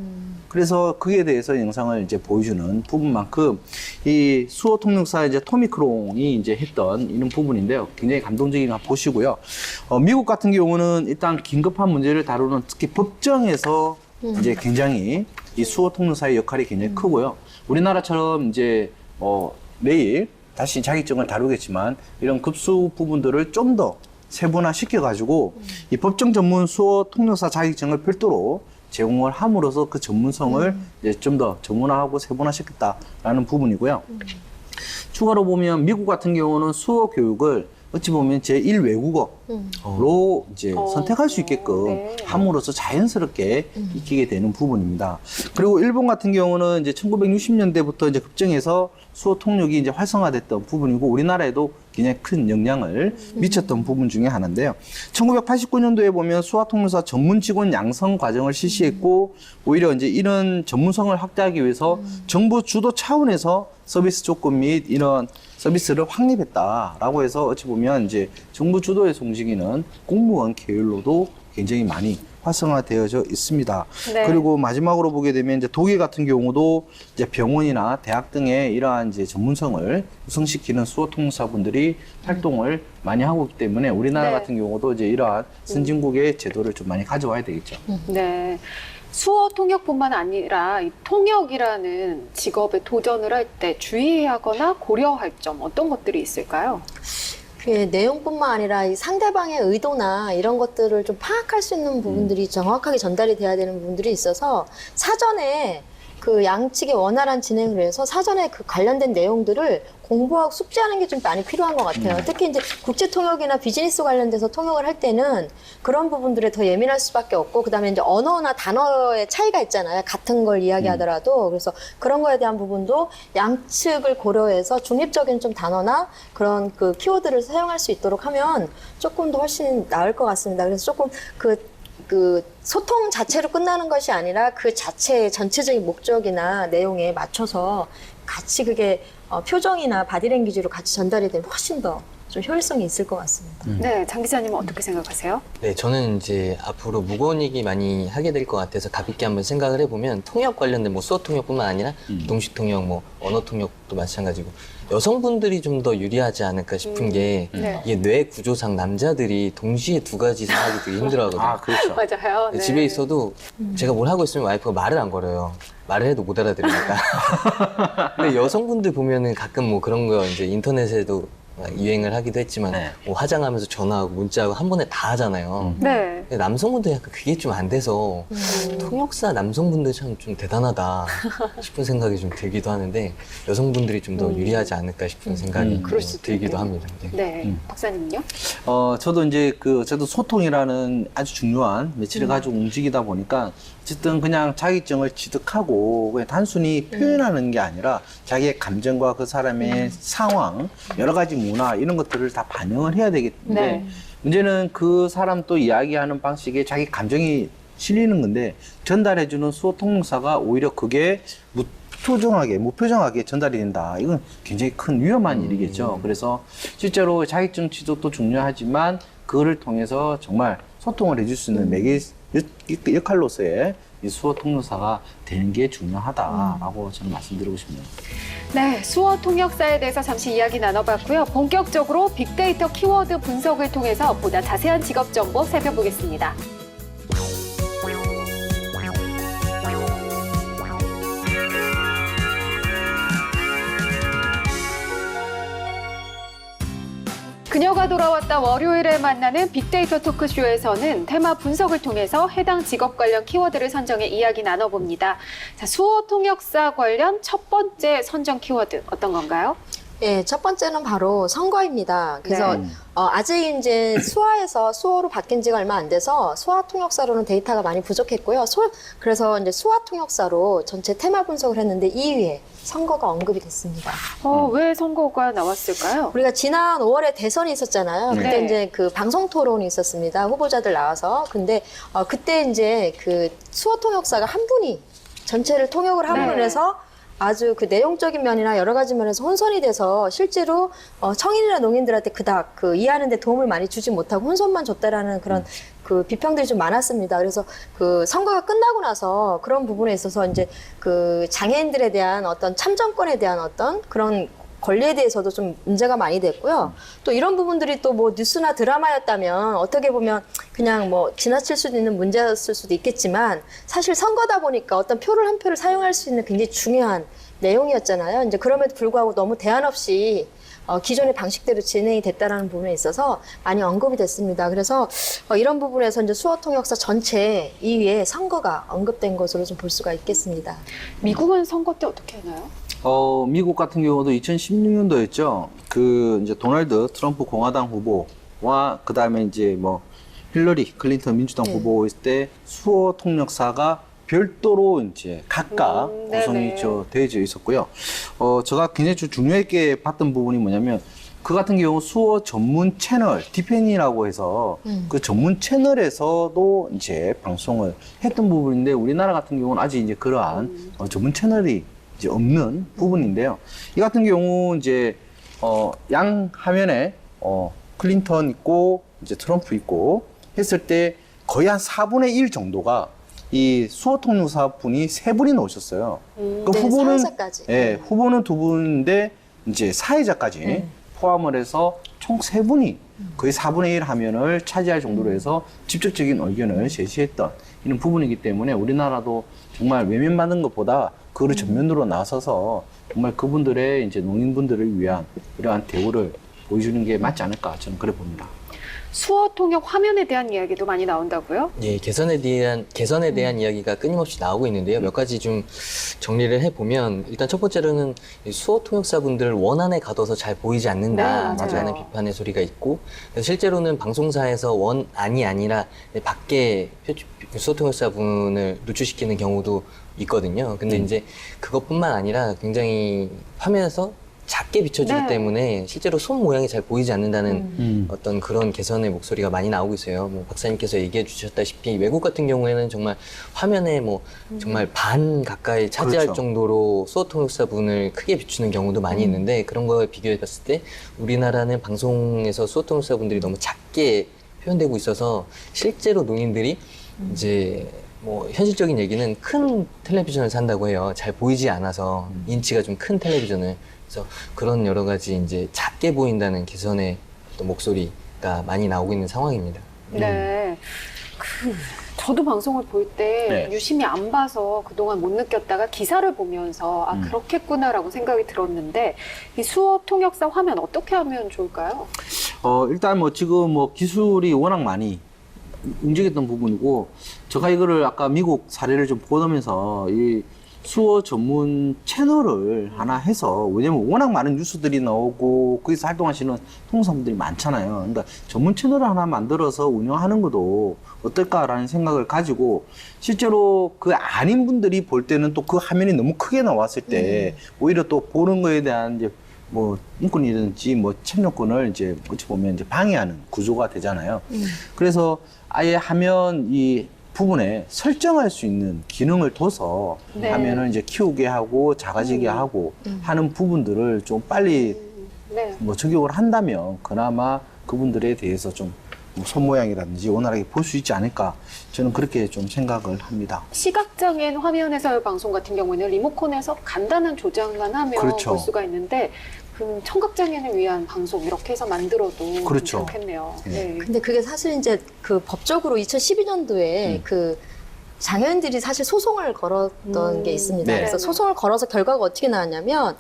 B: 그래서 그에 대해서 영상을 이제 보여주는 부분만큼 이 수호 통역사 이제 토미 크롱이 이제 했던 이런 부분인데요. 굉장히 감동적인 거 보시고요. 미국 같은 경우는 일단 긴급한 문제를 다루는 특히 법정에서 이제 굉장히 이 수호 통역사의 역할이 굉장히 크고요. 우리나라처럼 이제 매일 다시 자격증을 다루겠지만 이런 급수 부분들을 좀 더 세분화 시켜가지고 이 법정 전문 수호 통역사 자격증을 별도로 제공을 함으로써 그 전문성을 이제 좀 더 전문화하고 세분화시켰다라는 부분이고요. 추가로 보면 미국 같은 경우는 수호 교육을 어찌 보면 제1 외국어로 이제 선택할 수 있게끔
A: 네.
B: 함으로써 자연스럽게 익히게 되는 부분입니다. 그리고 일본 같은 경우는 이제 1960년대부터 이제 급정해서 수호 통역이 이제 활성화됐던 부분이고 우리나라에도 굉장히 큰 영향을 미쳤던 부분 중에 하나인데요. 1989년도에 보면 수화 통역사 전문 직원 양성 과정을 실시했고 오히려 이제 이런 전문성을 확대하기 위해서 정부 주도 차원에서 서비스 조건 및 이런 서비스를 확립했다라고 해서 어찌 보면 이제 정부 주도에서 움직이는 공무원 계열로도 굉장히 많이 활성화되어져 있습니다.
A: 네.
B: 그리고 마지막으로 보게 되면 이제 독일 같은 경우도 이제 병원이나 대학 등의 이러한 이제 전문성을 구성시키는 수호 통역사분들이 활동을 많이 하고 있기 때문에 우리나라
A: 네.
B: 같은 경우도 이제 이러한 선진국의 제도를 좀 많이 가져와야 되겠죠.
A: 네. 수어 통역뿐만 아니라 이 통역이라는 직업에 도전을 할 때 주의해야 하거나 고려할 점 어떤 것들이 있을까요?
C: 그 내용뿐만 아니라 이 상대방의 의도나 이런 것들을 좀 파악할 수 있는 부분들이 정확하게 전달이 돼야 되는 부분들이 있어서 사전에 그 양측의 원활한 진행을 위해서 사전에 그 관련된 내용들을 공부하고 숙지하는 게 좀 많이 필요한 것 같아요. 특히 이제 국제 통역이나 비즈니스 관련돼서 통역을 할 때는 그런 부분들에 더 예민할 수밖에 없고, 그다음에 이제 언어나 단어의 차이가 있잖아요. 같은 걸 이야기하더라도. 그래서 그런 거에 대한 부분도 양측을 고려해서 중립적인 좀 단어나 그런 그 키워드를 사용할 수 있도록 하면 조금 더 훨씬 나을 것 같습니다. 그래서 조금 그 소통 자체로 끝나는 것이 아니라 그 자체의 전체적인 목적이나 내용에 맞춰서 같이 그게 표정이나 바디랭귀지로 같이 전달이 되면 훨씬 더 좀 효율성이 있을 것 같습니다.
A: 네, 장 기자님은 어떻게 생각하세요?
D: 네, 저는 이제 앞으로 무거운 얘기 많이 하게 될 것 같아서 가볍게 한번 생각을 해보면 통역 관련된 뭐 수어 통역뿐만 아니라 동식 통역, 뭐 언어 통역도 마찬가지고 여성분들이 좀 더 유리하지 않을까 싶은 게
A: 네.
D: 이게 뇌 구조상 남자들이 동시에 두 가지 생각이 되게 힘들어하거든요.
B: 아, 그렇죠.
A: 맞아요. 네.
D: 집에 있어도 제가 뭘 하고 있으면 와이프가 말을 안 걸어요. 말을 해도 못 알아들으니까. 근데 여성분들 보면은 가끔 뭐 그런 거 이제 인터넷에도 유행을 하기도 했지만
B: 네.
D: 뭐 화장하면서 전화하고 문자하고 한 번에 다 하잖아요.
A: 네.
D: 근데 남성분들 약간 그게 좀 안 돼서 통역사 남성분들 참 좀 대단하다 싶은 생각이 좀 들기도 하는데 여성분들이 좀 더 유리하지 않을까 싶은 생각이
A: 그럴 수도
D: 들기도
A: 있겠네요.
D: 합니다. 네.
A: 네. 박사님은요?
B: 저도 이제 저도 소통이라는 아주 중요한 매체를 가지고 움직이다 보니까 어쨌든 그냥 자격증을 취득하고 그냥 단순히 표현하는 게 아니라 자기의 감정과 그 사람의 상황, 여러 가지 문화 이런 것들을 다 반영을 해야 되겠는데
A: 네.
B: 문제는 그 사람 또 이야기하는 방식에 자기 감정이 실리는 건데 전달해주는 수호 통역사가 오히려 그게 무표정하게 전달이 된다. 이건 굉장히 큰 위험한 일이겠죠. 그래서 실제로 자격증 취득도 중요하지만 그거를 통해서 정말 소통을 해줄 수 있는 매개 역할로서의 이 수호 통역사가 되는 게 중요하다라고 저는 말씀드리고 싶네요.
A: 네, 수어 통역사에 대해서 잠시 이야기 나눠봤고요. 본격적으로 빅데이터 키워드 분석을 통해서 보다 자세한 직업 정보 살펴보겠습니다. 그녀가 돌아왔다 월요일에 만나는 빅데이터 토크쇼에서는 테마 분석을 통해서 해당 직업 관련 키워드를 선정해 이야기 나눠봅니다. 자, 수어 통역사 관련 첫 번째 선정 키워드 어떤 건가요?
C: 예, 첫 번째는 바로 선거입니다. 그래서
A: 네.
C: 아직 이제 수화에서 수어로 바뀐 지가 얼마 안 돼서 수화 통역사로는 데이터가 많이 부족했고요. 그래서 이제 수화 통역사로 전체 테마 분석을 했는데 2위에 선거가 언급이 됐습니다.
A: 왜 선거가 나왔을까요?
C: 우리가 지난 5월에 대선이 있었잖아요. 그때
A: 네.
C: 이제 그 방송 토론이 있었습니다. 후보자들 나와서. 근데 그때 이제 그 수어 통역사가 한 분이 전체를 통역을 함으로
A: 네.
C: 해서 아주 그 내용적인 면이나 여러 가지 면에서 혼선이 돼서 실제로 청인이나 농인들한테 그닥 이해하는 데 도움을 많이 주지 못하고 혼선만 줬다라는 그런 그 비평들이 좀 많았습니다. 그래서 그 선거가 끝나고 나서 그런 부분에 있어서 이제 그 장애인들에 대한 어떤 참정권에 대한 어떤 그런 권리에 대해서도 좀 문제가 많이 됐고요. 또 이런 부분들이 또 뭐 뉴스나 드라마였다면 어떻게 보면 그냥 뭐 지나칠 수도 있는 문제였을 수도 있겠지만 사실 선거다 보니까 어떤 표를 한 표를 사용할 수 있는 굉장히 중요한 내용이었잖아요. 이제 그럼에도 불구하고 너무 대안 없이 기존의 방식대로 진행이 됐다라는 부분에 있어서 많이 언급이 됐습니다. 그래서 이런 부분에서 이제 수어통역사 전체 이외에 선거가 언급된 것으로 좀 볼 수가 있겠습니다.
A: 미국은 선거 때 어떻게 하나요?
B: 미국 같은 경우도 2016년도였죠. 그 이제 도널드 트럼프 공화당 후보와 그 다음에 이제 뭐 힐러리 클린턴 민주당 후보일 때 수어 통역사가 별도로 이제 각각 구성이 되어져 있었고요. 제가 굉장히 좀 중요하게 봤던 부분이 뭐냐면 그 같은 경우 수어 전문 채널 디펜이라고 해서 그 전문 채널에서도 이제 방송을 했던 부분인데 우리나라 같은 경우는 아직 이제 그러한 전문 채널이 이제 없는 부분인데요. 이 같은 경우 이제 양 화면에 클린턴 있고 이제 트럼프 있고 했을 때 거의 한 4분의 1 정도가 이 수어 통역사 분이 3분이 나오셨어요. 그
C: 네,
B: 후보는
C: 사회자까지.
B: 후보는 2분인데 이제 사회자까지 포함을 해서 총 3분이 거의 4분의 1 화면을 차지할 정도로 해서 직접적인 의견을 제시했던 이런 부분이기 때문에 우리나라도 정말 외면받는 것보다 그거를 전면으로 나서서 정말 그분들의 이제 농인분들을 위한 이러한 대우를 보여주는 게 맞지 않을까 저는 그래 봅니다.
A: 수어 통역 화면에 대한 이야기도 많이 나온다고요?
D: 예, 개선에 대한 이야기가 끊임없이 나오고 있는데요. 몇 가지 좀 정리를 해보면 일단 첫 번째로는 이 수어 통역사분들 원안에 가둬서 잘 보이지 않는다라는
A: 네,
D: 비판의 소리가 있고 그래서 실제로는 방송사에서 원안이 아니라 밖에 수어 통역사분을 노출시키는 경우도 있거든요. 근데 이제 그것뿐만 아니라 굉장히 화면에서 작게 비춰지기 때문에 실제로 손 모양이 잘 보이지 않는다는 어떤 그런 개선의 목소리가 많이 나오고 있어요. 뭐 박사님께서 얘기해 주셨다시피 외국 같은 경우에는 정말 화면에 뭐 정말 반 가까이 차지할
B: 그렇죠.
D: 정도로 수어 통역사 분을 크게 비추는 경우도 많이 있는데 그런 거에 비교해 봤을 때 우리나라는 방송에서 수어 통역사 분들이 너무 작게 표현되고 있어서 실제로 농인들이 이제 뭐 현실적인 얘기는 큰 텔레비전을 산다고 해요. 잘 보이지 않아서 인치가 좀 큰 텔레비전을. 그래서 그런 여러 가지 이제 작게 보인다는 개선의 어떤 목소리가 많이 나오고 있는 상황입니다.
A: 네. 저도 방송을 볼 때 유심히 안 봐서 그동안 못 느꼈다가 기사를 보면서 그렇겠구나라고 생각이 들었는데 이 수어 통역사 화면 어떻게 하면 좋을까요?
B: 일단 뭐 지금 뭐 기술이 워낙 많이 움직였던 부분이고 제가 이거를 아까 미국 사례를 좀 보면서 이 수어 전문 채널을 하나 해서 왜냐면 워낙 많은 뉴스들이 나오고 거기서 활동하시는 통역사분들이 많잖아요. 그러니까 전문 채널을 하나 만들어서 운영하는 것도 어떨까라는 생각을 가지고 실제로 그 아닌 분들이 볼 때는 또 그 화면이 너무 크게 나왔을 때 오히려 또 보는 거에 대한 이제 뭐 인권이든지 뭐 참여권을 이제 어찌 보면 이제 방해하는 구조가 되잖아요. 그래서 아예 화면 이 부분에 설정할 수 있는 기능을 둬서 화면을 이제 키우게 하고 작아지게 하고 하는 부분들을 좀 빨리 뭐 적용을 한다면 그나마 그분들에 대해서 좀 손 모양이라든지 원활하게 볼 수 있지 않을까 저는 그렇게 좀 생각을 합니다.
A: 시각장애인 화면 해설 방송 같은 경우에는 리모컨에서 간단한 조작만 하면 볼 수가 있는데 그 청각장애인을 위한 방송 이렇게 해서 만들어도 괜찮겠네요. 네.
C: 근데 그게 사실 이제 그 법적으로 2012년도에 그 장애인들이 사실 소송을 걸었던 게 있습니다. 그래서 소송을 걸어서 결과가 어떻게 나왔냐면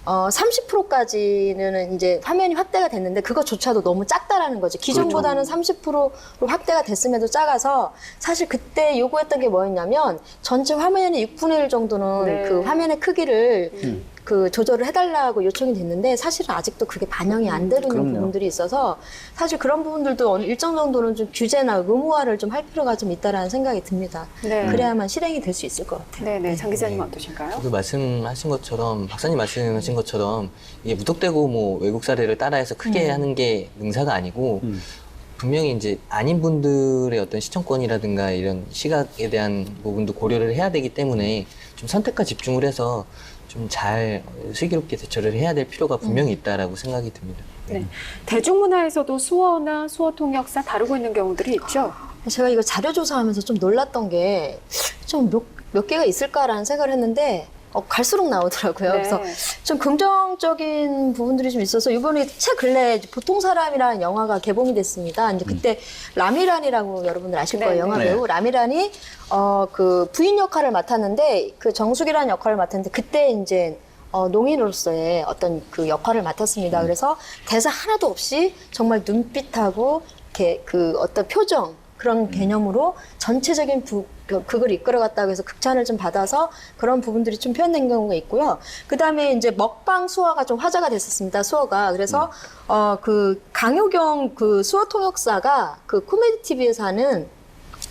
C: 30%까지는 이제 화면이 확대가 됐는데 그것조차도 너무 작다라는 거죠. 기존보다는 30%로 확대가 됐음에도 작아서 사실 그때 요구했던 게 뭐였냐면 전체 화면의 6분의 1 정도는 그 화면의 크기를 그 조절을 해달라고 요청이 됐는데 사실은 아직도 그게 반영이 안 되고 있는 부분들이 있어서 사실 그런 부분들도 어느 일정 정도는 좀 규제나 의무화를 좀 할 필요가 좀 있다라는 생각이 듭니다. 그래야만 실행이 될 수 있을 것 같아요.
A: 네네. 장 기자님 어떠신가요?
D: 저도 말씀하신 것처럼 박사님 말씀하신 것처럼 이게 무턱대고 뭐 외국 사례를 따라해서 크게 하는 게 능사가 아니고 분명히 이제 아닌 분들의 어떤 시청권이라든가 이런 시각에 대한 부분도 고려를 해야 되기 때문에 좀 선택과 집중을 해서 좀 잘 슬기롭게 대처를 해야 될 필요가 분명히 있다라고 생각이 듭니다.
A: 네. 대중문화에서도 수어나 수어 통역사 다루고 있는 경우들이 있죠?
C: 제가 이거 자료 조사하면서 좀 놀랐던 게 좀 몇 개가 있을까라는 생각을 했는데 갈수록 나오더라고요.
A: 네.
C: 그래서 좀 긍정적인 부분들이 좀 있어서 이번에 최 근래 보통 사람이라는 영화가 개봉이 됐습니다. 이제 그때 라미란이라고 여러분들 아실 거예요.
A: 네,
C: 영화
B: 네.
C: 배우 라미란이 그 부인 역할을 맡았는데 그 정숙이라는 역할을 맡았는데 그때 이제 농인으로서의 어떤 그 역할을 맡았습니다. 그래서 대사 하나도 없이 정말 눈빛하고 이렇게 그 어떤 표정 그런 개념으로 전체적인 극을 이끌어갔다고 해서 극찬을 좀 받아서 그런 부분들이 좀 표현된 경우가 있고요. 그 다음에 이제 먹방 수어가 좀 화제가 됐었습니다. 수어가. 그래서, 그 강효경 그 수어 통역사가 그 코미디 TV에서 하는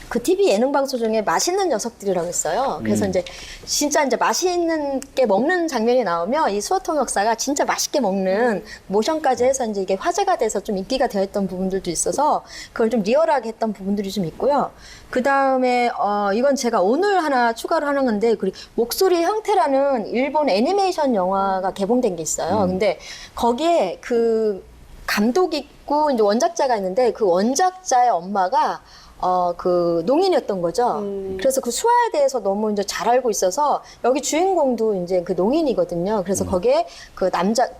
C: 그 TV 예능 방송 중에 맛있는 녀석들이라고 있어요. 그래서 이제 진짜 이제 맛있는 게 먹는 장면이 나오면 이 수어 통역사가 진짜 맛있게 먹는 모션까지 해서 이제 이게 화제가 돼서 좀 인기가 되었던 부분들도 있어서 그걸 좀 리얼하게 했던 부분들이 좀 있고요. 그 다음에 이건 제가 오늘 하나 추가로 하는 건데 그 목소리 형태라는 일본 애니메이션 영화가 개봉된 게 있어요. 근데 거기에 그 감독 있고 이제 원작자가 있는데 그 원작자의 엄마가 그 농인이었던 거죠. 그래서 그 수화에 대해서 너무 이제 잘 알고 있어서 여기 주인공도 이제 그 농인이거든요. 그래서 거기에 그 남자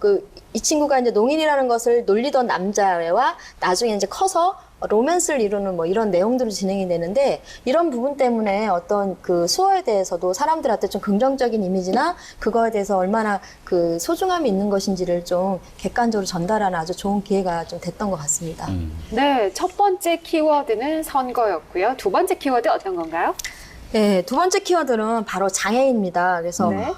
C: 이 친구가 이제 농인이라는 것을 놀리던 남자애와 나중에 이제 커서 로맨스를 이루는 뭐 이런 내용들로 진행이 되는데 이런 부분 때문에 어떤 그 수어에 대해서도 사람들한테 좀 긍정적인 이미지나 그거에 대해서 얼마나 그 소중함이 있는 것인지를 좀 객관적으로 전달하는 아주 좋은 기회가 좀 됐던 것 같습니다.
A: 네, 첫 번째 키워드는 선거였고요. 두 번째 키워드 어떤 건가요?
C: 네, 두 번째 키워드는 바로 장애인입니다. 그래서
A: 네.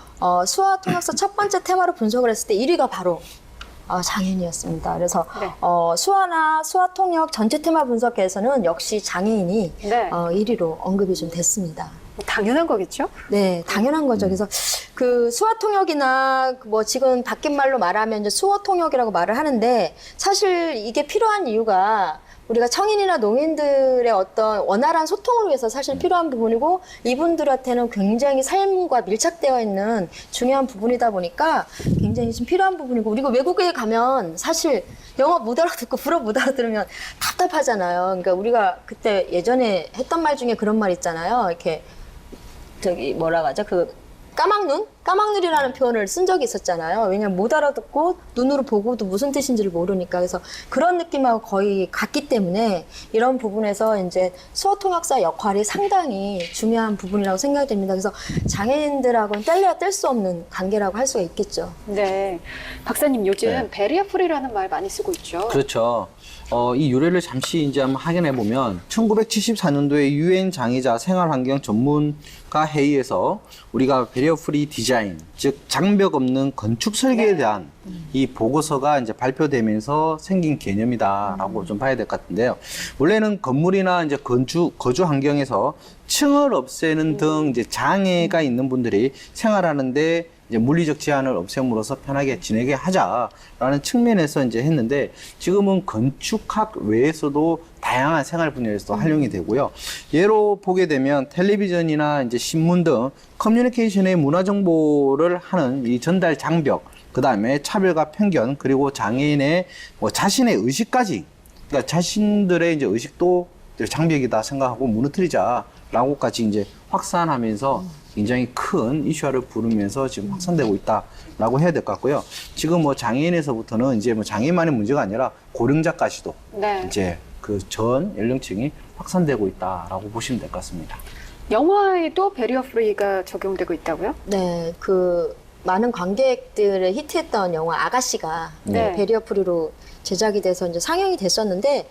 C: 수화 통역사 첫 번째 테마로 분석을 했을 때 1위가 바로 장애인이었습니다. 그래서
A: 네.
C: 수화나 수화 통역 전체 테마 분석에서는 역시 장애인이
A: 네.
C: 1위로 언급이 좀 됐습니다.
A: 뭐 당연한 거겠죠?
C: 네, 당연한 거죠. 그래서 그 수화 통역이나 뭐 지금 바뀐 말로 말하면 이제 수어 통역이라고 말을 하는데 사실 이게 필요한 이유가 우리가 청인이나 농인들의 어떤 원활한 소통을 위해서 사실 필요한 부분이고 이분들한테는 굉장히 삶과 밀착되어 있는 중요한 부분이다 보니까 굉장히 좀 필요한 부분이고 그리고 외국에 가면 사실 영어 못 알아듣고 불어 못 알아들으면 답답하잖아요. 그러니까 우리가 그때 예전에 했던 말 중에 그런 말 있잖아요. 이렇게 저기 뭐라고 하죠? 그 까막눈? 까막눈이라는 표현을 쓴 적이 있었잖아요. 왜냐면 못 알아듣고 눈으로 보고도 무슨 뜻인지를 모르니까. 그래서 그런 느낌하고 거의 같기 때문에 이런 부분에서 이제 수어 통역사 역할이 상당히 중요한 부분이라고 생각이 됩니다. 그래서 장애인들하고는 뗄래야 뗄 수 없는 관계라고 할 수가 있겠죠.
A: 네. 박사님, 요즘
B: 네.
A: 베리어 프리라는 말 많이 쓰고 있죠?
B: 그렇죠. 이 유래를 잠시 이제 한번 확인해 보면 1974년도에 유엔 장애자 생활환경 전문가 회의에서 우리가 베리어 프리 디자인, 즉 장벽 없는 건축 설계에
A: 네.
B: 대한 이 보고서가 이제 발표되면서 생긴 개념이다라고 좀 봐야 될 것 같은데요. 원래는 건물이나 이제 거주 환경에서 층을 없애는 등 이제 장애가 있는 분들이 생활하는데 이제 물리적 제한을 없앰으로써 편하게 지내게 하자라는 측면에서 이제 했는데 지금은 건축학 외에서도 다양한 생활 분야에서도 활용이 되고요. 예로 보게 되면 텔레비전이나 이제 신문 등 커뮤니케이션의 문화 정보를 하는 이 전달 장벽, 그 다음에 차별과 편견, 그리고 장애인의 뭐 자신의 의식까지, 그러니까 자신들의 이제 의식도 장벽이다 생각하고 무너뜨리자라고까지 이제 확산하면서 굉장히 큰 이슈화를 부르면서 지금 확산되고 있다라고 해야 될 것 같고요. 지금 뭐 장애인에서부터는 이제 뭐 장애인만의 문제가 아니라 고령자까지도
A: 네.
B: 이제 그 전 연령층이 확산되고 있다라고 보시면 될 것 같습니다.
A: 영화에도 베리어 프리가 적용되고 있다고요?
C: 네, 그 많은 관객들을 히트했던 영화 아가씨가
A: 네.
C: 베리어 프리로 제작이 돼서 이제 상영이 됐었는데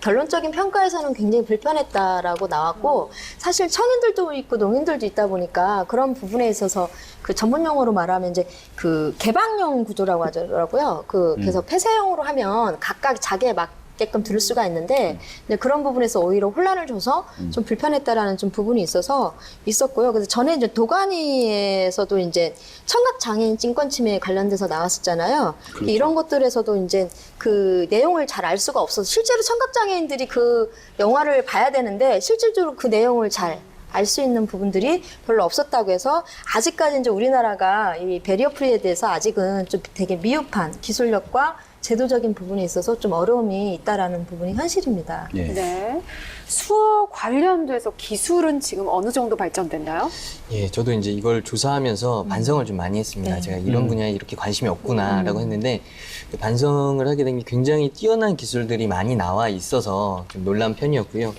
C: 결론적인 평가에서는 굉장히 불편했다라고 나왔고 사실 청인들도 있고 농인들도 있다 보니까 그런 부분에 있어서 그 전문 용어로 말하면 이제 그 개방형 구조라고 하더라고요. 그래서 폐쇄형으로 하면 각각 자기에 맞게끔 들을 수가 있는데 근데 그런 부분에서 오히려 혼란을 줘서 좀 불편했다라는 좀 부분이 있었고요. 그래서 전에 이제 도가니에서도 이제 청각 장애인 찐권 침해에 관련돼서 나왔었잖아요.
B: 그렇죠.
C: 이런 것들에서도 이제 그 내용을 잘 알 수가 없어서 실제로 청각 장애인들이 그 영화를 봐야 되는데 실질적으로 그 내용을 잘 알 수 있는 부분들이 별로 없었다고 해서 아직까지 이제 우리나라가 이 베리어 프리에 대해서 아직은 좀 되게 미흡한 기술력과 제도적인 부분에 있어서 좀 어려움이 있다라는 부분이 현실입니다.
B: 예.
A: 네. 수어 관련돼서 기술은 지금 어느 정도 발전됐나요?
D: 예, 저도 이제 이걸 조사하면서 반성을 좀 많이 했습니다.
C: 네.
D: 제가 이런 분야에 이렇게 관심이 없구나라고 했는데 그 반성을 하게 된 게 굉장히 뛰어난 기술들이 많이 나와 있어서 좀 놀란 편이었고요.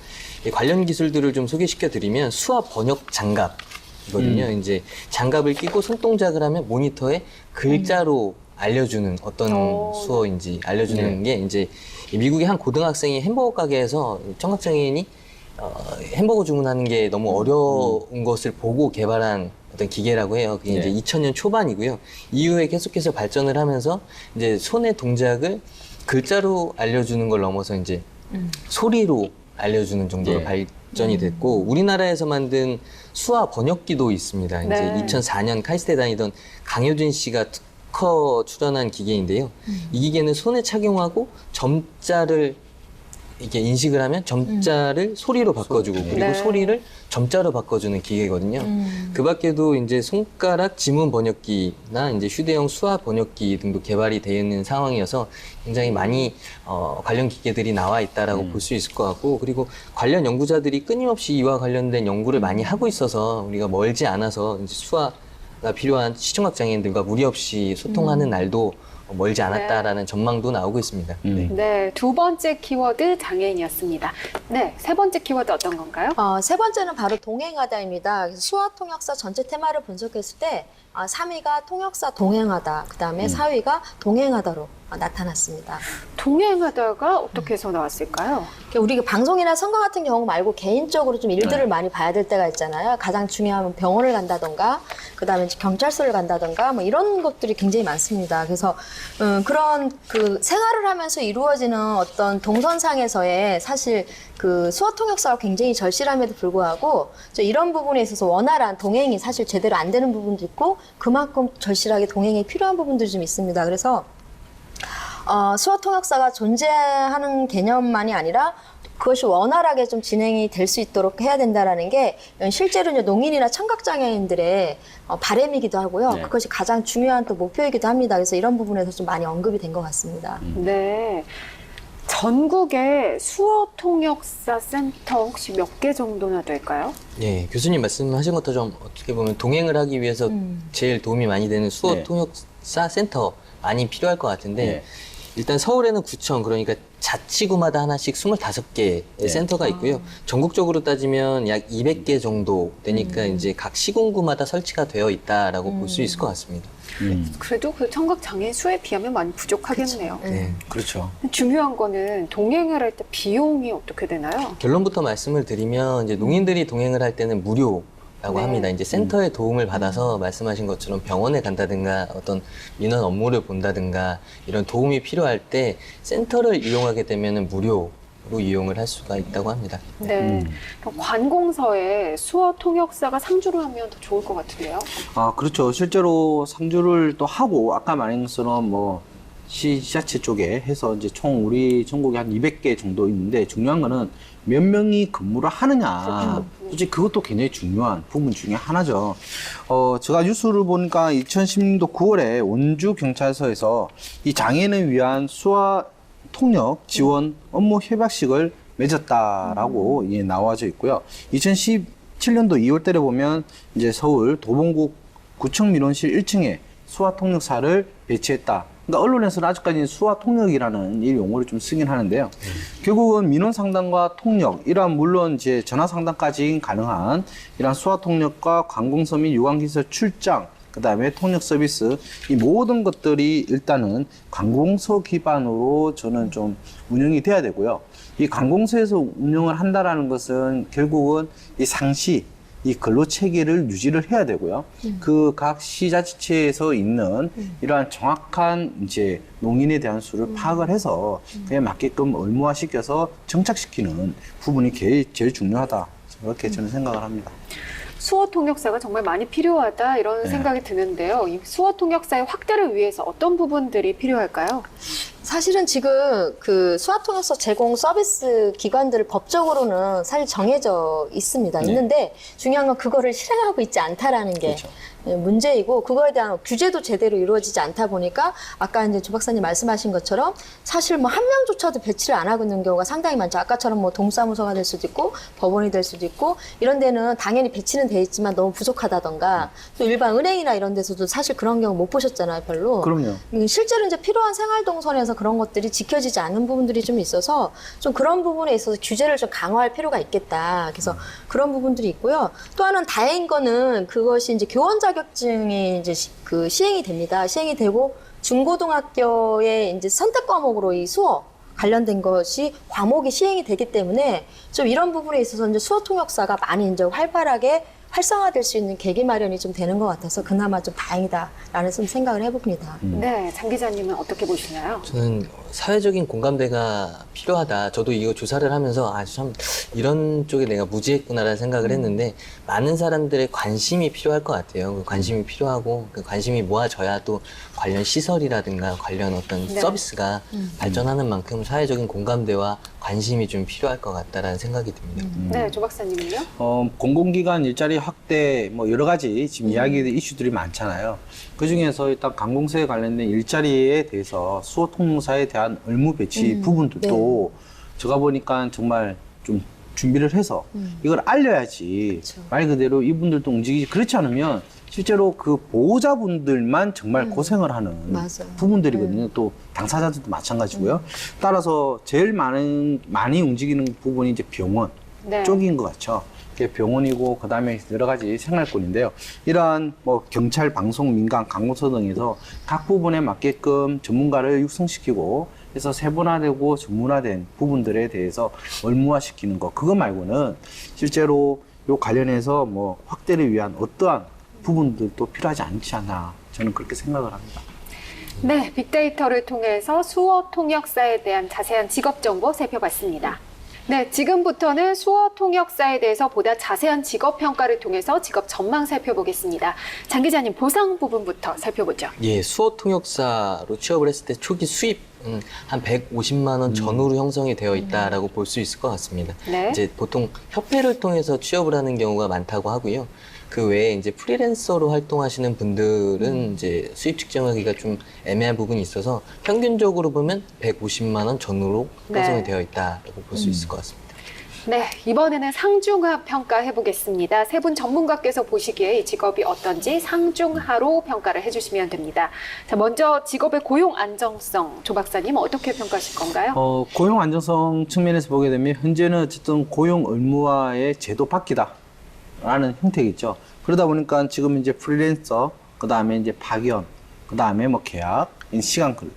D: 이 관련 기술들을 좀 소개시켜 드리면 수화 번역 장갑이거든요. 이제 장갑을 끼고 손동작을 하면 모니터에 글자로 알려주는 어떤 수어인지 알려주는 게 이제 미국의 한 고등학생이 햄버거 가게에서 청각장애인이 햄버거 주문하는 게 너무 어려운 것을 보고 개발한 어떤 기계라고 해요. 그게 이제 2000년 초반이고요. 이후에 계속해서 발전을 하면서 이제 손의 동작을 글자로 알려주는 걸 넘어서 이제 소리로 알려주는 정도로 발전이 됐고, 우리나라에서 만든 수화 번역기도 있습니다. 이제
A: 네.
D: 2004년 카이스트에 다니던 강효진 씨가 특허 출연한 기계인데요. 이 기계는 손에 착용하고 점자를 이렇게 인식을 하면 점자를 소리로 바꿔주고 그리고
A: 네.
D: 소리를 점자로 바꿔주는 기계거든요. 그 밖에도 이제 손가락 지문 번역기나 이제 휴대용 수화 번역기 등도 개발이 되어 있는 상황이어서 굉장히 많이 관련 기계들이 나와 있다라고 볼 수 있을 것 같고, 그리고 관련 연구자들이 끊임없이 이와 관련된 연구를 많이 하고 있어서 우리가 멀지 않아서 이제 수화가 필요한 시청각 장애인들과 무리 없이 소통하는 날도 멀지 않았다라는 전망도 나오고 있습니다. 네.
A: 네, 두 번째 키워드 장애인이었습니다. 네, 세 번째 키워드 어떤 건가요?
C: 세 번째는 바로 동행하다입니다. 그래서 수화 통역사 전체 테마를 분석했을 때 3위가 통역사 동행하다, 그 다음에 4위가 동행하다로 나타났습니다.
A: 동행하다가 어떻게 해서 나왔을까요?
C: 우리가 방송이나 선거 같은 경우 말고 개인적으로 좀 일들을 많이 봐야 될 때가 있잖아요. 가장 중요한 병원을 간다던가, 그 다음에 경찰서를 간다던가, 뭐 이런 것들이 굉장히 많습니다. 그래서 그런 그 생활을 하면서 이루어지는 어떤 동선상에서의 사실 그 수화 통역사가 굉장히 절실함에도 불구하고 이런 부분에 있어서 원활한 동행이 사실 제대로 안 되는 부분도 있고, 그만큼 절실하게 동행이 필요한 부분들이 좀 있습니다. 그래서 수화 통역사가 존재하는 개념만이 아니라 그것이 원활하게 좀 진행이 될 수 있도록 해야 된다라는 게 실제로 이제 농인이나 청각장애인들의 바람이기도 하고요.
B: 네.
C: 그것이 가장 중요한 또 목표이기도 합니다. 그래서 이런 부분에서 좀 많이 언급이 된 것 같습니다.
A: 네. 전국에 수어 통역사 센터 혹시 몇 개 정도나 될까요?
D: 예, 교수님 말씀하신 것처럼 어떻게 보면 동행을 하기 위해서 제일 도움이 많이 되는 수어
B: 네.
D: 통역사 센터 많이 필요할 것 같은데,
B: 네.
D: 일단 서울에는 구청, 그러니까 자치구마다 하나씩 25개의
B: 네.
D: 센터가 있고요. 전국적으로 따지면 약 200개 정도 되니까 이제 각 시군구마다 설치가 되어 있다라고 볼 수 있을 것 같습니다.
A: 그래도 그 청각 장애 수에 비하면 많이 부족하겠네요.
D: 네.
B: 그렇죠.
A: 중요한 거는 동행을 할 때 비용이 어떻게 되나요?
D: 결론부터 말씀을 드리면 이제 농인들이 동행을 할 때는 무료라고
A: 네.
D: 합니다. 이제 센터의 도움을 받아서 말씀하신 것처럼 병원에 간다든가 어떤 민원 업무를 본다든가 이런 도움이 필요할 때 센터를 이용하게 되면은 무료로 이용을 할 수가 있다고 합니다.
A: 네. 그럼 관공서에 수어 통역사가 상주를 하면 더 좋을 것 같은데요?
B: 그렇죠. 실제로 상주를 또 하고, 아까 말한 것처럼 뭐, 시자체 쪽에 해서 이제 총 우리 전국에 한 200개 정도 있는데, 중요한 거는 몇 명이 근무를 하느냐. 솔직히 그것도 굉장히 중요한 부분 중에 하나죠. 제가 뉴스를 보니까 2016년도 9월에 원주경찰서에서 이 장애인을 위한 수화 통역 지원 업무 협약식을 맺었다라고 나와져 있고요. 2017년도 2월 달에 보면 이제 서울 도봉구 구청 민원실 1층에 수화 통역사를 배치했다. 그러니까 언론에서는 아직까지 수화 통역이라는 이 용어를 좀 쓰긴 하는데요. 결국은 민원 상담과 통역, 이러한 물론 이제 전화 상담까지 가능한 이러한 수화 통역과 관공서 및 유관기서 출장, 그 다음에 통역 서비스, 이 모든 것들이 일단은 관공서 기반으로 저는 좀 운영이 돼야 되고요. 이 관공서에서 운영을 한다라는 것은 결국은 이 상시, 이 근로 체계를 유지를 해야 되고요. 그 각 시자체에서 있는 이러한 정확한 이제 농인에 대한 수를 파악을 해서 그에 맞게끔 의무화시켜서 정착시키는 부분이 제일 중요하다. 그렇게 저는 생각을 합니다.
A: 수어 통역사가 정말 많이 필요하다 이런
B: 네.
A: 생각이 드는데요. 이 수어 통역사의 확대를 위해서 어떤 부분들이 필요할까요?
C: 사실은 지금 그 수화 통역사 제공 서비스 기관들을 법적으로는 사실 정해져 있습니다.
B: 네.
C: 있는데 중요한 건 그거를 실행하고 있지 않다라는 게
B: 그렇죠.
C: 문제이고 그거에 대한 규제도 제대로 이루어지지 않다 보니까 아까 이제 조 박사님 말씀하신 것처럼 사실 뭐 한 명조차도 배치를 안 하고 있는 경우가 상당히 많죠. 아까처럼 뭐 동사무소가 될 수도 있고 법원이 될 수도 있고 이런 데는 당연히 배치는 돼 있지만 너무 부족하다던가 또 일반 은행이나 이런 데서도 사실 그런 경우 못 보셨잖아요, 별로.
B: 그럼요.
C: 실제로 이제 필요한 생활 동선에서 그런 것들이 지켜지지 않는 부분들이 좀 있어서 좀 그런 부분에 있어서 규제를 좀 강화할 필요가 있겠다. 그래서 그런 부분들이 있고요. 또 하나는 다행인 거는 그것이 이제 교원 자격증이 이제 그 시행이 됩니다. 시행이 되고 중고등학교의 이제 선택 과목으로 이 수어 관련된 것이 과목이 시행이 되기 때문에 좀 이런 부분에 있어서 이제 수어 통역사가 많이 이제 활발하게 활성화될 수 있는 계기 마련이 좀 되는 것 같아서 그나마 좀 다행이다라는 좀 생각을 해봅니다.
A: 네, 장 기자님은 어떻게 보시나요?
D: 저는 사회적인 공감대가 필요하다. 저도 이거 조사를 하면서 참 이런 쪽에 내가 무지했구나라는 생각을 했는데 많은 사람들의 관심이 필요할 것 같아요. 그 관심이 필요하고 그 관심이 모아져야 또 관련 시설이라든가 관련 어떤
A: 네.
D: 서비스가 발전하는 만큼 사회적인 공감대와 관심이 좀 필요할 것 같다라는 생각이 듭니다.
A: 네, 조 박사님은요?
B: 공공기관 일자리 확대 뭐 여러 가지 지금 이슈들이 많잖아요. 그 중에서 일단 관공서에 관련된 일자리에 대해서 수어 통역사에 대한 의무 배치 부분들도 제가 보니까 정말 좀 준비를 해서 이걸 알려야지 말 그대로 이분들도 움직이지 그렇지 않으면 실제로 그 보호자분들만 정말 고생을 하는
C: 맞아요.
B: 부분들이거든요. 또 당사자들도 마찬가지고요. 따라서 제일 많이 움직이는 부분이 이제 병원
A: 네.
B: 쪽인 것 같죠. 그게 병원이고 그다음에 여러 가지 생활권인데요. 이러한 뭐 경찰, 방송, 민간, 관공서 등에서 각 부분에 맞게끔 전문가를 육성시키고 해서 세분화되고 전문화된 부분들에 대해서 의무화시키는 거. 그거 말고는 실제로 요 관련해서 뭐 확대를 위한 어떠한 부분들도 필요하지 않지 않나 저는 그렇게 생각을 합니다.
A: 네, 빅데이터를 통해서 수어 통역사에 대한 자세한 직업 정보 살펴봤습니다. 네, 지금부터는 수어 통역사에 대해서 보다 자세한 직업 평가를 통해서 직업 전망 살펴보겠습니다. 장 기자님, 보상 부분부터 살펴보죠.
D: 예, 수어 통역사로 취업을 했을 때 초기 수입 한 150만 원 전후로 형성이 되어 있다라고 볼 수 있을 것 같습니다.
A: 네.
D: 이제 보통 협회를 통해서 취업을 하는 경우가 많다고 하고요. 그 외에 이제 프리랜서로 활동하시는 분들은 이제 수입 측정하기가 좀 애매한 부분이 있어서 평균적으로 보면 150만 원 전후로
A: 네.
D: 형성이 되어 있다라고 볼 수 있을 것 같습니다.
A: 네, 이번에는 상중하 평가해 보겠습니다. 세 분 전문가께서 보시기에 이 직업이 어떤지 상중하로 평가를 해주시면 됩니다. 자, 먼저 직업의 고용 안정성, 조 박사님 어떻게 평가하실 건가요?
B: 고용 안정성 측면에서 보게 되면 현재는 어쨌든 고용 의무화의 제도 바뀌다라는 형태겠죠. 그러다 보니까 지금 이제 프리랜서, 그 다음에 이제 파견, 그 다음에 뭐 계약, 시간근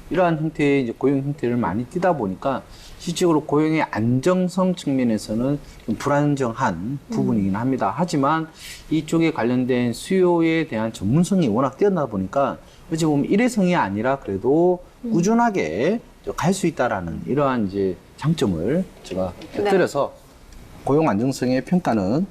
B: 이러한 형태의 이제 고용 형태를 많이 띠다 보니까 실질적으로 고용의 안정성 측면에서는 좀 불안정한 부분이긴 합니다. 하지만 이쪽에 관련된 수요에 대한 전문성이 워낙 뛰어나다 보니까 어찌 보면 일회성이 아니라 그래도 꾸준하게 갈 수 있다라는 이러한 이제 장점을 제가 곁들여서 고용 안정성의 평가는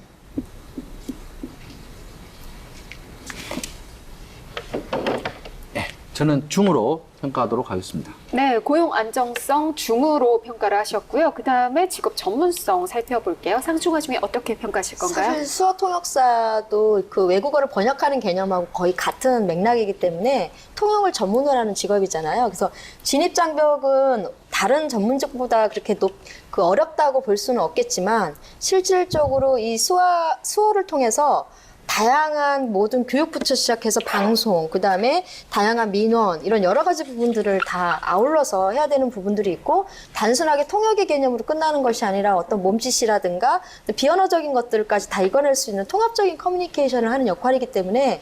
B: 저는 중으로 평가하도록 하겠습니다.
A: 네, 고용 안정성 중으로 평가를 하셨고요. 그 다음에 직업 전문성 살펴볼게요. 상중하 중에 어떻게 평가하실 건가요?
C: 사실 수어 통역사도 그 외국어를 번역하는 개념하고 거의 같은 맥락이기 때문에 통역을 전문으로 하는 직업이잖아요. 그래서 진입 장벽은 다른 전문직보다 그렇게 어렵다고 볼 수는 없겠지만 실질적으로 이 수어를 통해서 다양한 모든 교육부터 시작해서 방송, 그 다음에 다양한 민원, 이런 여러 가지 부분들을 다 아울러서 해야 되는 부분들이 있고, 단순하게 통역의 개념으로 끝나는 것이 아니라 어떤 몸짓이라든가 비언어적인 것들까지 다 읽어낼 수 있는 통합적인 커뮤니케이션을 하는 역할이기 때문에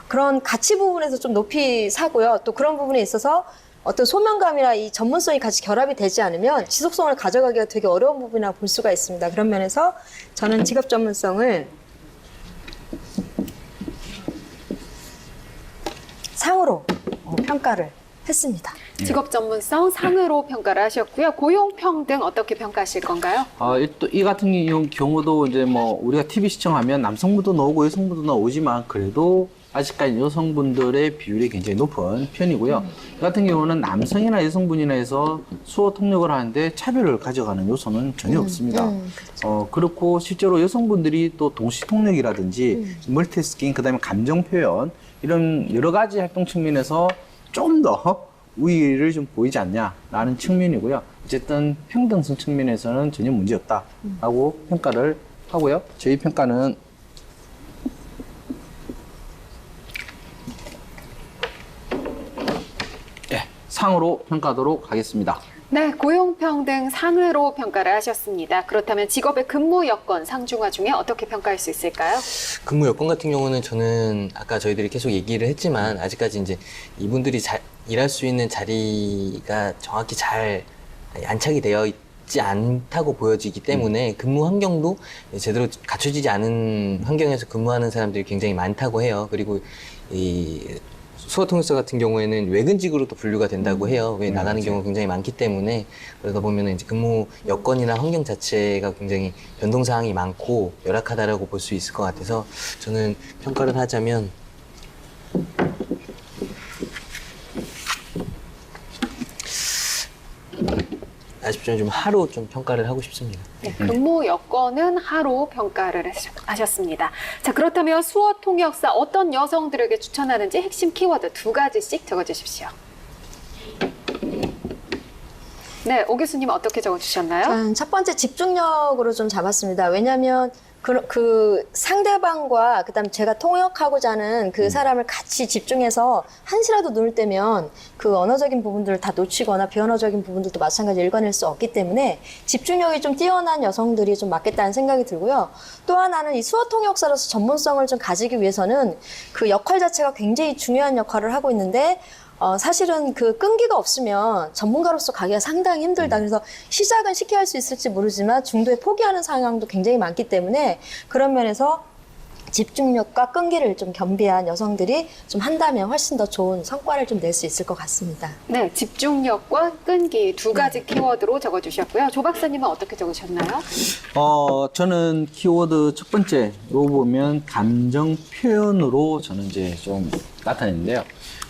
C: 그런 가치 부분에서 좀 높이 사고요. 또 그런 부분에 있어서 어떤 소명감이나 이 전문성이 같이 결합이 되지 않으면 지속성을 가져가기가 되게 어려운 부분이라 볼 수가 있습니다. 그런 면에서 저는 직업 전문성을 상으로 평가를 했습니다.
A: 직업 전문성 상으로 평가를 하셨고요. 고용 평등 어떻게 평가하실 건가요?
B: 또 이 같은 경우도 이제 뭐 우리가 TV 시청하면 남성분도 나오고 여성분도 나오지만 그래도 아직까지 여성분들의 비율이 굉장히 높은 편이고요. 이 같은 경우는 남성이나 여성분이나 해서 수어 통역을 하는데 차별을 가져가는 요소는 전혀 없습니다. 그렇고 실제로 여성분들이 또 동시 통역이라든지 멀티태스킹, 그다음에 감정 표현 이런 여러 가지 활동 측면에서 좀 더 우위를 좀 보이지 않냐라는 측면이고요. 어쨌든 평등성 측면에서는 전혀 문제 없다라고 평가를 하고요. 저희 평가는 상으로 평가하도록 하겠습니다.
A: 네, 고용평등 상으로 평가를 하셨습니다. 그렇다면 직업의 근무 여건 상중하 중에 어떻게 평가할 수 있을까요?
D: 근무 여건 같은 경우는 저는 아까 저희들이 계속 얘기를 했지만 아직까지 이제 이분들이 일할 수 있는 자리가 정확히 잘 안착이 되어 있지 않다고 보여지기 때문에 근무 환경도 제대로 갖춰지지 않은 환경에서 근무하는 사람들이 굉장히 많다고 해요. 그리고 이 수어통역사 같은 경우에는 외근직으로도 분류가 된다고 해요. 왜 나가는 경우가 굉장히 많기 때문에 그러다 보면 이제 근무 여건이나 환경 자체가 굉장히 변동사항이 많고 열악하다라고 볼 수 있을 것 같아서 저는 평가를 하자면 아쉽지만 좀 하루 좀 평가를 하고 싶습니다.
A: 네, 근무 여건은 하루 평가를 하셨습니다. 자, 그렇다면 수어 통역사 어떤 여성들에게 추천하는지 핵심 키워드 2가지씩 적어주십시오. 네, 오 교수님 어떻게 적어주셨나요?
C: 저는 첫 번째 집중력으로 좀 잡았습니다. 왜냐하면 그 상대방과 그다음 제가 통역하고자 하는 그 사람을 같이 집중해서 한시라도 눈을 떼면 그 언어적인 부분들을 다 놓치거나 비언어적인 부분들도 마찬가지로 읽어낼 수 없기 때문에 집중력이 좀 뛰어난 여성들이 좀 맞겠다는 생각이 들고요. 또 하나는 이 수어 통역사로서 전문성을 좀 가지기 위해서는 그 역할 자체가 굉장히 중요한 역할을 하고 있는데 사실은 그 끈기가 없으면 전문가로서 가기가 상당히 힘들다. 그래서 시작은 쉽게 할 수 있을지 모르지만 중도에 포기하는 상황도 굉장히 많기 때문에 그런 면에서 집중력과 끈기를 좀 겸비한 여성들이 좀 한다면 훨씬 더 좋은 성과를 좀 낼 수 있을 것 같습니다.
A: 네, 집중력과 끈기 2가지 키워드로 적어주셨고요. 조 박사님은 어떻게 적으셨나요?
B: 저는 키워드 첫 번째로 보면 감정 표현으로 저는 이제 좀 나타냈는데요.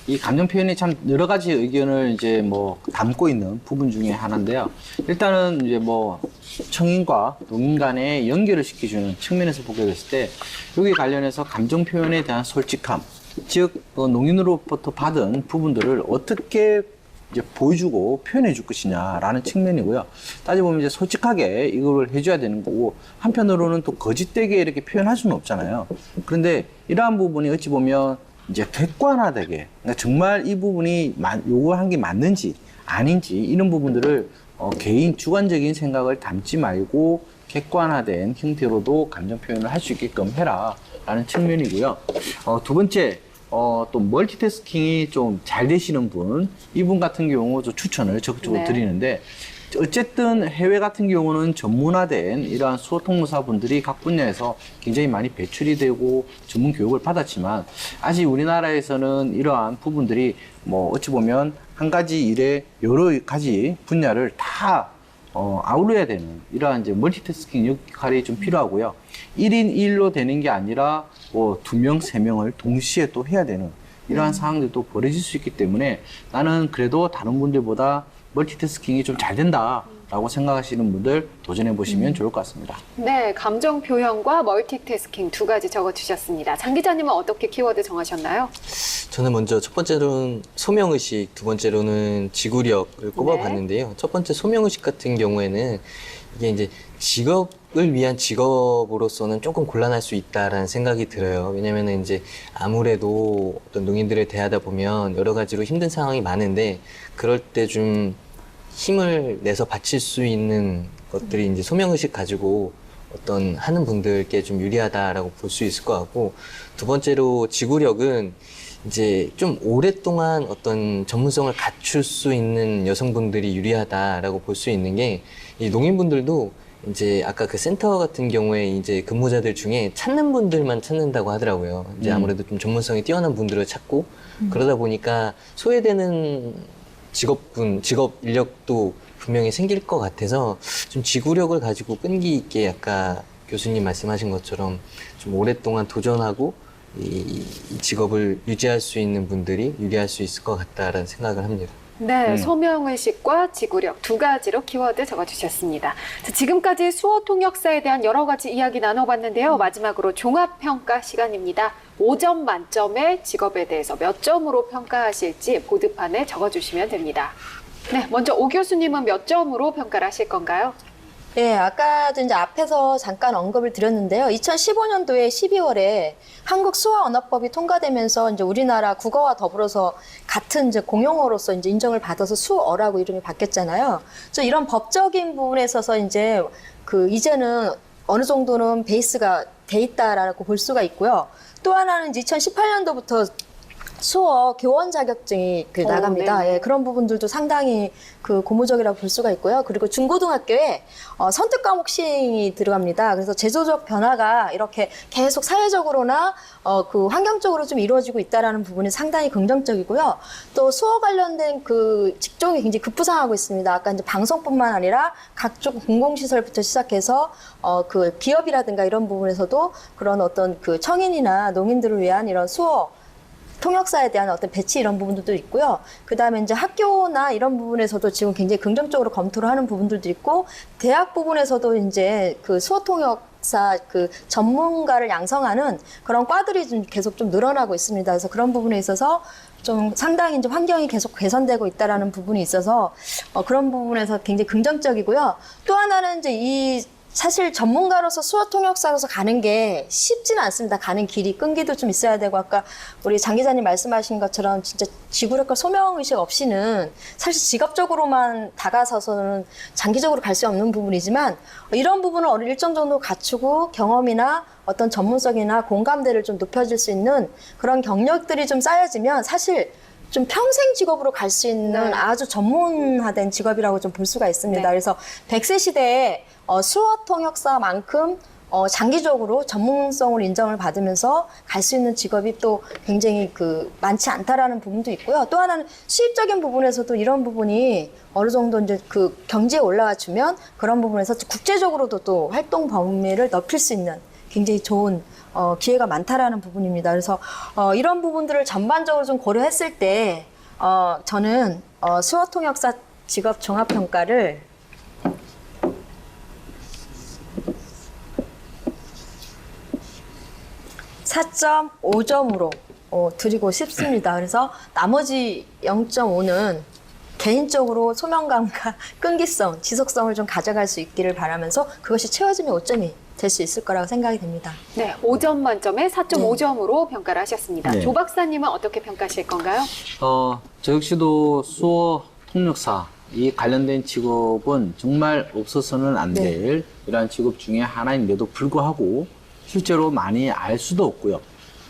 B: 이 감정 표현이 참 여러 가지 의견을 이제 뭐 담고 있는 부분 중에 하나인데요. 일단은 이제 뭐 청인과 농인 간의 연결을 시켜주는 측면에서 보게 됐을 때 여기 관련해서 감정 표현에 대한 솔직함, 즉 농인으로부터 받은 부분들을 어떻게 이제 보여주고 표현해 줄 것이냐라는 측면이고요. 따져보면 이제 솔직하게 이걸 해줘야 되는 거고 한편으로는 또 거짓되게 이렇게 표현할 수는 없잖아요. 그런데 이러한 부분이 어찌 보면 이제 객관화되게, 그러니까 정말 이 부분이 요구한 게 맞는지 아닌지 이런 부분들을 개인 주관적인 생각을 담지 말고 객관화된 형태로도 감정 표현을 할 수 있게끔 해라라는 측면이고요. 두 번째, 또 멀티태스킹이 좀 잘 되시는 분, 이분 같은 경우 좀 추천을 적극적으로 드리는데 어쨌든 해외 같은 경우는 전문화된 이러한 수어통역사분들이 각 분야에서 굉장히 많이 배출이 되고 전문 교육을 받았지만 아직 우리나라에서는 이러한 부분들이 뭐 어찌 보면 한 가지 일에 여러 가지 분야를 다 아우러야 되는 이러한 이제 멀티태스킹 역할이 좀 필요하고요. 1인 1로 되는 게 아니라 뭐 2명, 3명을 동시에 또 해야 되는 이러한 상황들도 벌어질 수 있기 때문에 나는 그래도 다른 분들보다 멀티태스킹이 좀 잘 된다라고 생각하시는 분들 도전해 보시면 좋을 것 같습니다.
A: 네, 감정 표현과 멀티태스킹 2가지 적어주셨습니다. 장 기자님은 어떻게 키워드 정하셨나요?
D: 저는 먼저 첫 번째로는 소명의식, 두 번째로는 지구력을 꼽아봤는데요. 첫 번째 소명의식 같은 경우에는 이게 이제 직업을 위한 직업으로서는 조금 곤란할 수 있다라는 생각이 들어요. 왜냐면은 이제 아무래도 어떤 농인들을 대하다 보면 여러 가지로 힘든 상황이 많은데 그럴 때 좀 힘을 내서 바칠 수 있는 것들이 이제 소명의식 가지고 어떤 하는 분들께 좀 유리하다라고 볼 수 있을 것 같고 두 번째로 지구력은 이제 좀 오랫동안 어떤 전문성을 갖출 수 있는 여성분들이 유리하다라고 볼 수 있는 게 이 농인분들도 이제 아까 그 센터 같은 경우에 이제 근무자들 중에 찾는 분들만 찾는다고 하더라고요. 이제 아무래도 좀 전문성이 뛰어난 분들을 찾고 그러다 보니까 소외되는 직업 인력도 분명히 생길 것 같아서 좀 지구력을 가지고 끈기 있게 아까 교수님 말씀하신 것처럼 좀 오랫동안 도전하고 이 직업을 유지할 수 있는 분들이 유리할 수 있을 것 같다라는 생각을 합니다.
A: 네, 소명의식과 지구력 두 가지로 키워드 적어주셨습니다. 자, 지금까지 수어 통역사에 대한 여러 가지 이야기 나눠봤는데요. 마지막으로 종합평가 시간입니다. 5점 만점의 직업에 대해서 몇 점으로 평가하실지 보드판에 적어주시면 됩니다. 네, 먼저 오 교수님은 몇 점으로 평가를 하실 건가요?
C: 네, 아까도 이제 앞에서 잠깐 언급을 드렸는데요. 2015년도에 12월에 한국 수어언어법이 통과되면서 이제 우리나라 국어와 더불어서 같은 이제 공용어로서 이제 인정을 받아서 수어라고 이름이 바뀌었잖아요. 그래서 이런 법적인 부분에 있어서 이제 이제는 어느 정도는 베이스가 돼 있다라고 볼 수가 있고요. 또 하나는 이제 2018년도부터 수어 교원 자격증이 나갑니다. 예, 그런 부분들도 상당히 고무적이라고 볼 수가 있고요. 그리고 중고등학교에 선택 과목 시행이 들어갑니다. 그래서 제도적 변화가 이렇게 계속 사회적으로나 환경적으로 좀 이루어지고 있다라는 부분이 상당히 긍정적이고요. 또 수어 관련된 직종이 굉장히 급부상하고 있습니다. 아까 이제 방송뿐만 아니라 각종 공공시설부터 시작해서 기업이라든가 이런 부분에서도 그런 어떤 청인이나 농인들을 위한 이런 수어 통역사에 대한 어떤 배치 이런 부분들도 있고요. 그 다음에 이제 학교나 이런 부분에서도 지금 굉장히 긍정적으로 검토를 하는 부분들도 있고, 대학 부분에서도 이제 수어 통역사 전문가를 양성하는 그런 과들이 좀 계속 좀 늘어나고 있습니다. 그래서 그런 부분에 있어서 좀 상당히 이제 환경이 계속 개선되고 있다라는 부분이 있어서 그런 부분에서 굉장히 긍정적이고요. 또 하나는 이제 사실 전문가로서 수어 통역사로서 가는 게 쉽지는 않습니다. 가는 길이 끈기도 좀 있어야 되고, 아까 우리 장 기자님 말씀하신 것처럼 진짜 지구력과 소명의식 없이는 사실 직업적으로만 다가서서는 장기적으로 갈 수 없는 부분이지만, 이런 부분을 일정 정도 갖추고 경험이나 어떤 전문성이나 공감대를 좀 높여줄 수 있는 그런 경력들이 좀 쌓여지면 사실 좀 평생 직업으로 갈 수 있는 아주 전문화된 직업이라고 좀 볼 수가 있습니다. 그래서 100세 시대에 수어 통역사만큼 장기적으로 전문성을 인정을 받으면서 갈 수 있는 직업이 또 굉장히 많지 않다라는 부분도 있고요. 또 하나는 수입적인 부분에서도 이런 부분이 어느 정도 이제 경제에 올라와 주면 그런 부분에서 국제적으로도 또 활동 범위를 넓힐 수 있는 굉장히 좋은 기회가 많다라는 부분입니다. 그래서 이런 부분들을 전반적으로 좀 고려했을 때 저는 수어 통역사 직업 종합평가를 4.5점으로 드리고 싶습니다. 그래서 나머지 0.5는 개인적으로 소명감과 끈기성, 지속성을 좀 가져갈 수 있기를 바라면서 그것이 채워지면 5점이 될 수 있을 거라고 생각이 됩니다.
A: 네, 5점 만점에 4.5점으로 평가를 하셨습니다.
B: 네.
A: 조 박사님은 어떻게 평가하실 건가요?
B: 저 역시도 수어 통역사 이 관련된 직업은 정말 없어서는 안 될 이러한 직업 중에 하나인데도 불구하고 실제로 많이 알 수도 없고요.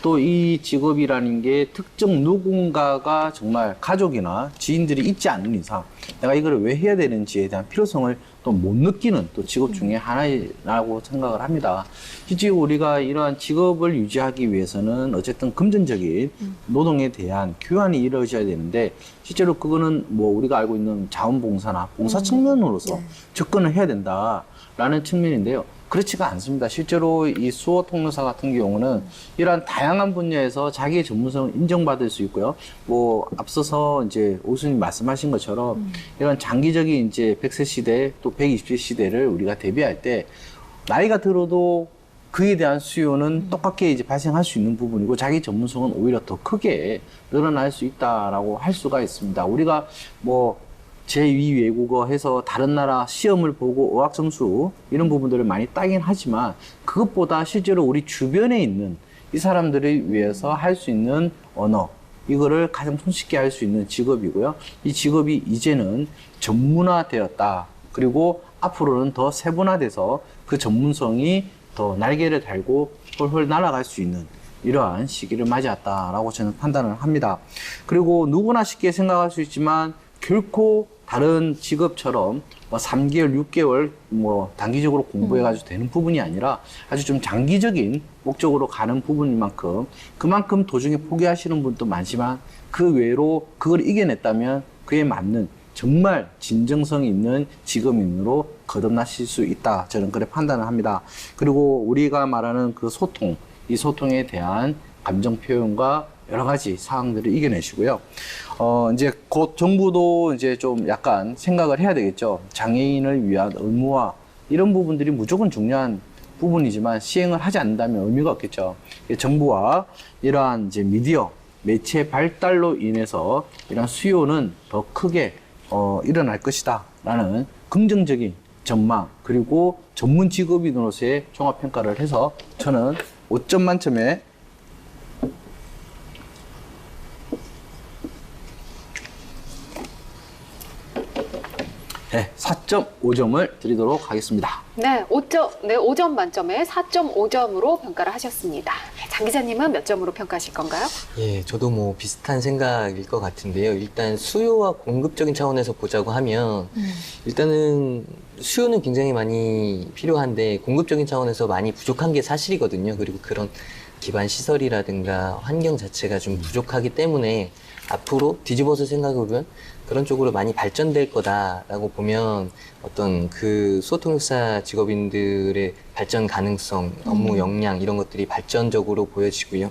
B: 또 이 직업이라는 게 특정 누군가가 정말 가족이나 지인들이 있지 않는 이상 내가 이걸 왜 해야 되는지에 대한 필요성을 또 못 느끼는 또 직업 중에 하나라고 생각을 합니다. 실제 우리가 이러한 직업을 유지하기 위해서는 어쨌든 금전적인 노동에 대한 교환이 이루어져야 되는데 실제로 그거는 우리가 알고 있는 자원봉사나 봉사 측면으로서 접근을 해야 된다라는 측면인데요. 그렇지가 않습니다. 실제로 이 수어 통역사 같은 경우는 이러한 다양한 분야에서 자기의 전문성을 인정받을 수 있고요. 앞서서 이제 오 교수님 말씀하신 것처럼 이런 장기적인 이제 100세 시대 또 120세 시대를 우리가 대비할 때 나이가 들어도 그에 대한 수요는 똑같게 이제 발생할 수 있는 부분이고 자기 전문성은 오히려 더 크게 늘어날 수 있다라고 할 수가 있습니다. 우리가 제2 외국어 해서 다른 나라 시험을 보고 어학 점수 이런 부분들을 많이 따긴 하지만 그것보다 실제로 우리 주변에 있는 이 사람들을 위해서 할 수 있는 언어 이거를 가장 손쉽게 할 수 있는 직업이고요. 이 직업이 이제는 전문화되었다. 그리고 앞으로는 더 세분화돼서 그 전문성이 더 날개를 달고 훨훨 날아갈 수 있는 이러한 시기를 맞이했다라고 저는 판단을 합니다. 그리고 누구나 쉽게 생각할 수 있지만 결코 다른 직업처럼 3개월, 6개월 단기적으로 공부해가지고 되는 부분이 아니라 아주 좀 장기적인 목적으로 가는 부분인 만큼 그만큼 도중에 포기하시는 분도 많지만 그 외로 그걸 이겨냈다면 그에 맞는 정말 진정성 있는 직업인으로 거듭나실 수 있다. 저는 그렇게 판단을 합니다. 그리고 우리가 말하는 그 소통, 이 소통에 대한 감정 표현과 여러 가지 사항들을 이겨내시고요. 이제 곧 정부도 이제 좀 약간 생각을 해야 되겠죠. 장애인을 위한 의무화 이런 부분들이 무조건 중요한 부분이지만 시행을 하지 않는다면 의미가 없겠죠. 정부와 이러한 이제 미디어 매체 발달로 인해서 이런 수요는 더 크게 일어날 것이다라는 긍정적인 전망, 그리고 전문 직업인으로서의 종합 평가를 해서 저는 5점 만점에 네, 4.5점을 드리도록 하겠습니다.
A: 네, 5점 만점에 4.5점으로 평가를 하셨습니다. 장 기자님은 몇 점으로 평가하실 건가요?
D: 예, 저도 뭐 비슷한 생각일 것 같은데요. 일단 수요와 공급적인 차원에서 보자고 하면 일단은 수요는 굉장히 많이 필요한데 공급적인 차원에서 많이 부족한 게 사실이거든요. 그리고 그런 기반 시설이라든가 환경 자체가 좀 부족하기 때문에 앞으로 뒤집어서 생각해보면 그런 쪽으로 많이 발전될 거다라고 보면 어떤 그 수어통역사 직업인들의 발전 가능성, 업무 역량 이런 것들이 발전적으로 보여지고요.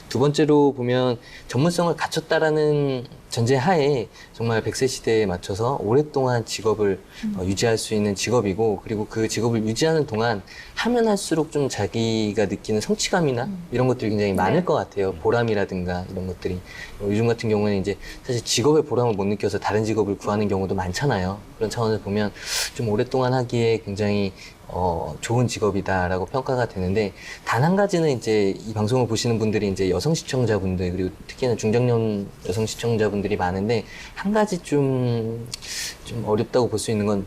D: 두 번째로 보면 전문성을 갖췄다라는 전제하에 정말 100세 시대에 맞춰서 오랫동안 직업을 유지할 수 있는 직업이고, 그리고 그 직업을 유지하는 동안 하면 할수록 좀 자기가 느끼는 성취감이나 이런 것들이 굉장히 많을 것 같아요. 보람이라든가 이런 것들이. 요즘 같은 경우에는 이제 사실 직업의 보람을 못 느껴서 다른 직업을 구하는 경우도 많잖아요. 그런 차원에서 보면 좀 오랫동안 하기에 굉장히 좋은 직업이다라고 평가가 되는데, 단 한 가지는 이제 이 방송을 보시는 분들이 이제 여성 시청자분들, 그리고 특히나 중장년 여성 시청자분들이 많은데, 한 가지 좀 어렵다고 볼 수 있는 건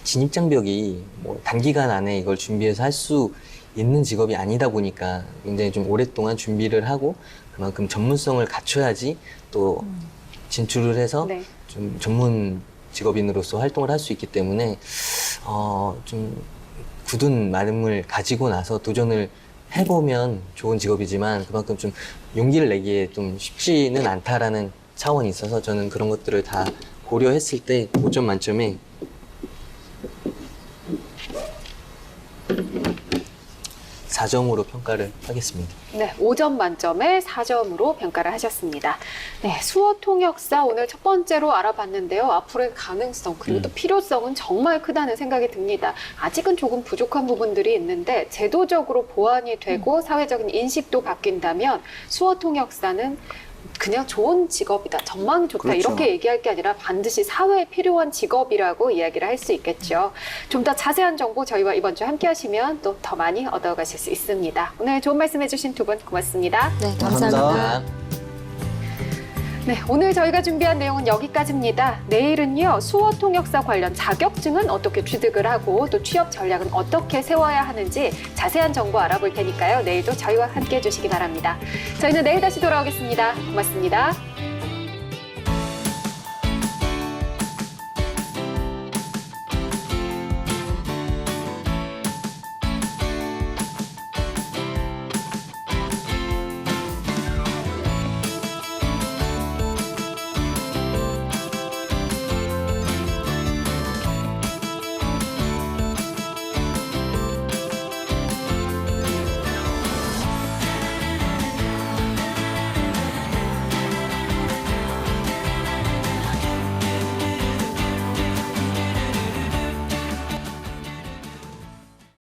D: 진입장벽이 뭐 단기간 안에 이걸 준비해서 할 수 있는 직업이 아니다 보니까 굉장히 좀 오랫동안 준비를 하고 그만큼 전문성을 갖춰야지 또 진출을 해서
A: 네.
D: 좀 전문 직업인으로서 활동을 할 수 있기 때문에 좀 굳은 마음을 가지고 나서 도전을 해보면 좋은 직업이지만 그만큼 좀 용기를 내기에 좀 쉽지는 않다라는 차원이 있어서 저는 그런 것들을 다 고려했을 때 5점 만점에 4점으로 평가를 하겠습니다.
A: 네, 5점 만점에 4점으로 평가를 하셨습니다. 네, 수어 통역사 오늘 첫 번째로 알아봤는데요. 앞으로의 가능성 그리고 또 필요성은 정말 크다는 생각이 듭니다. 아직은 조금 부족한 부분들이 있는데 제도적으로 보완이 되고 사회적인 인식도 바뀐다면 수어 통역사는 그냥 좋은 직업이다, 전망이 좋다,
B: 그렇죠.
A: 이렇게 얘기할 게 아니라 반드시 사회에 필요한 직업이라고 이야기를 할 수 있겠죠. 좀 더 자세한 정보 저희와 이번 주 함께 하시면 또 더 많이 얻어가실 수 있습니다. 오늘 좋은 말씀 해주신 두 분 고맙습니다.
C: 네, 감사합니다.
D: 감사합니다.
A: 네, 오늘 저희가 준비한 내용은 여기까지입니다. 내일은요, 수어 통역사 관련 자격증은 어떻게 취득을 하고 또 취업 전략은 어떻게 세워야 하는지 자세한 정보 알아볼 테니까요. 내일도 저희와 함께 해주시기 바랍니다. 저희는 내일 다시 돌아오겠습니다. 고맙습니다.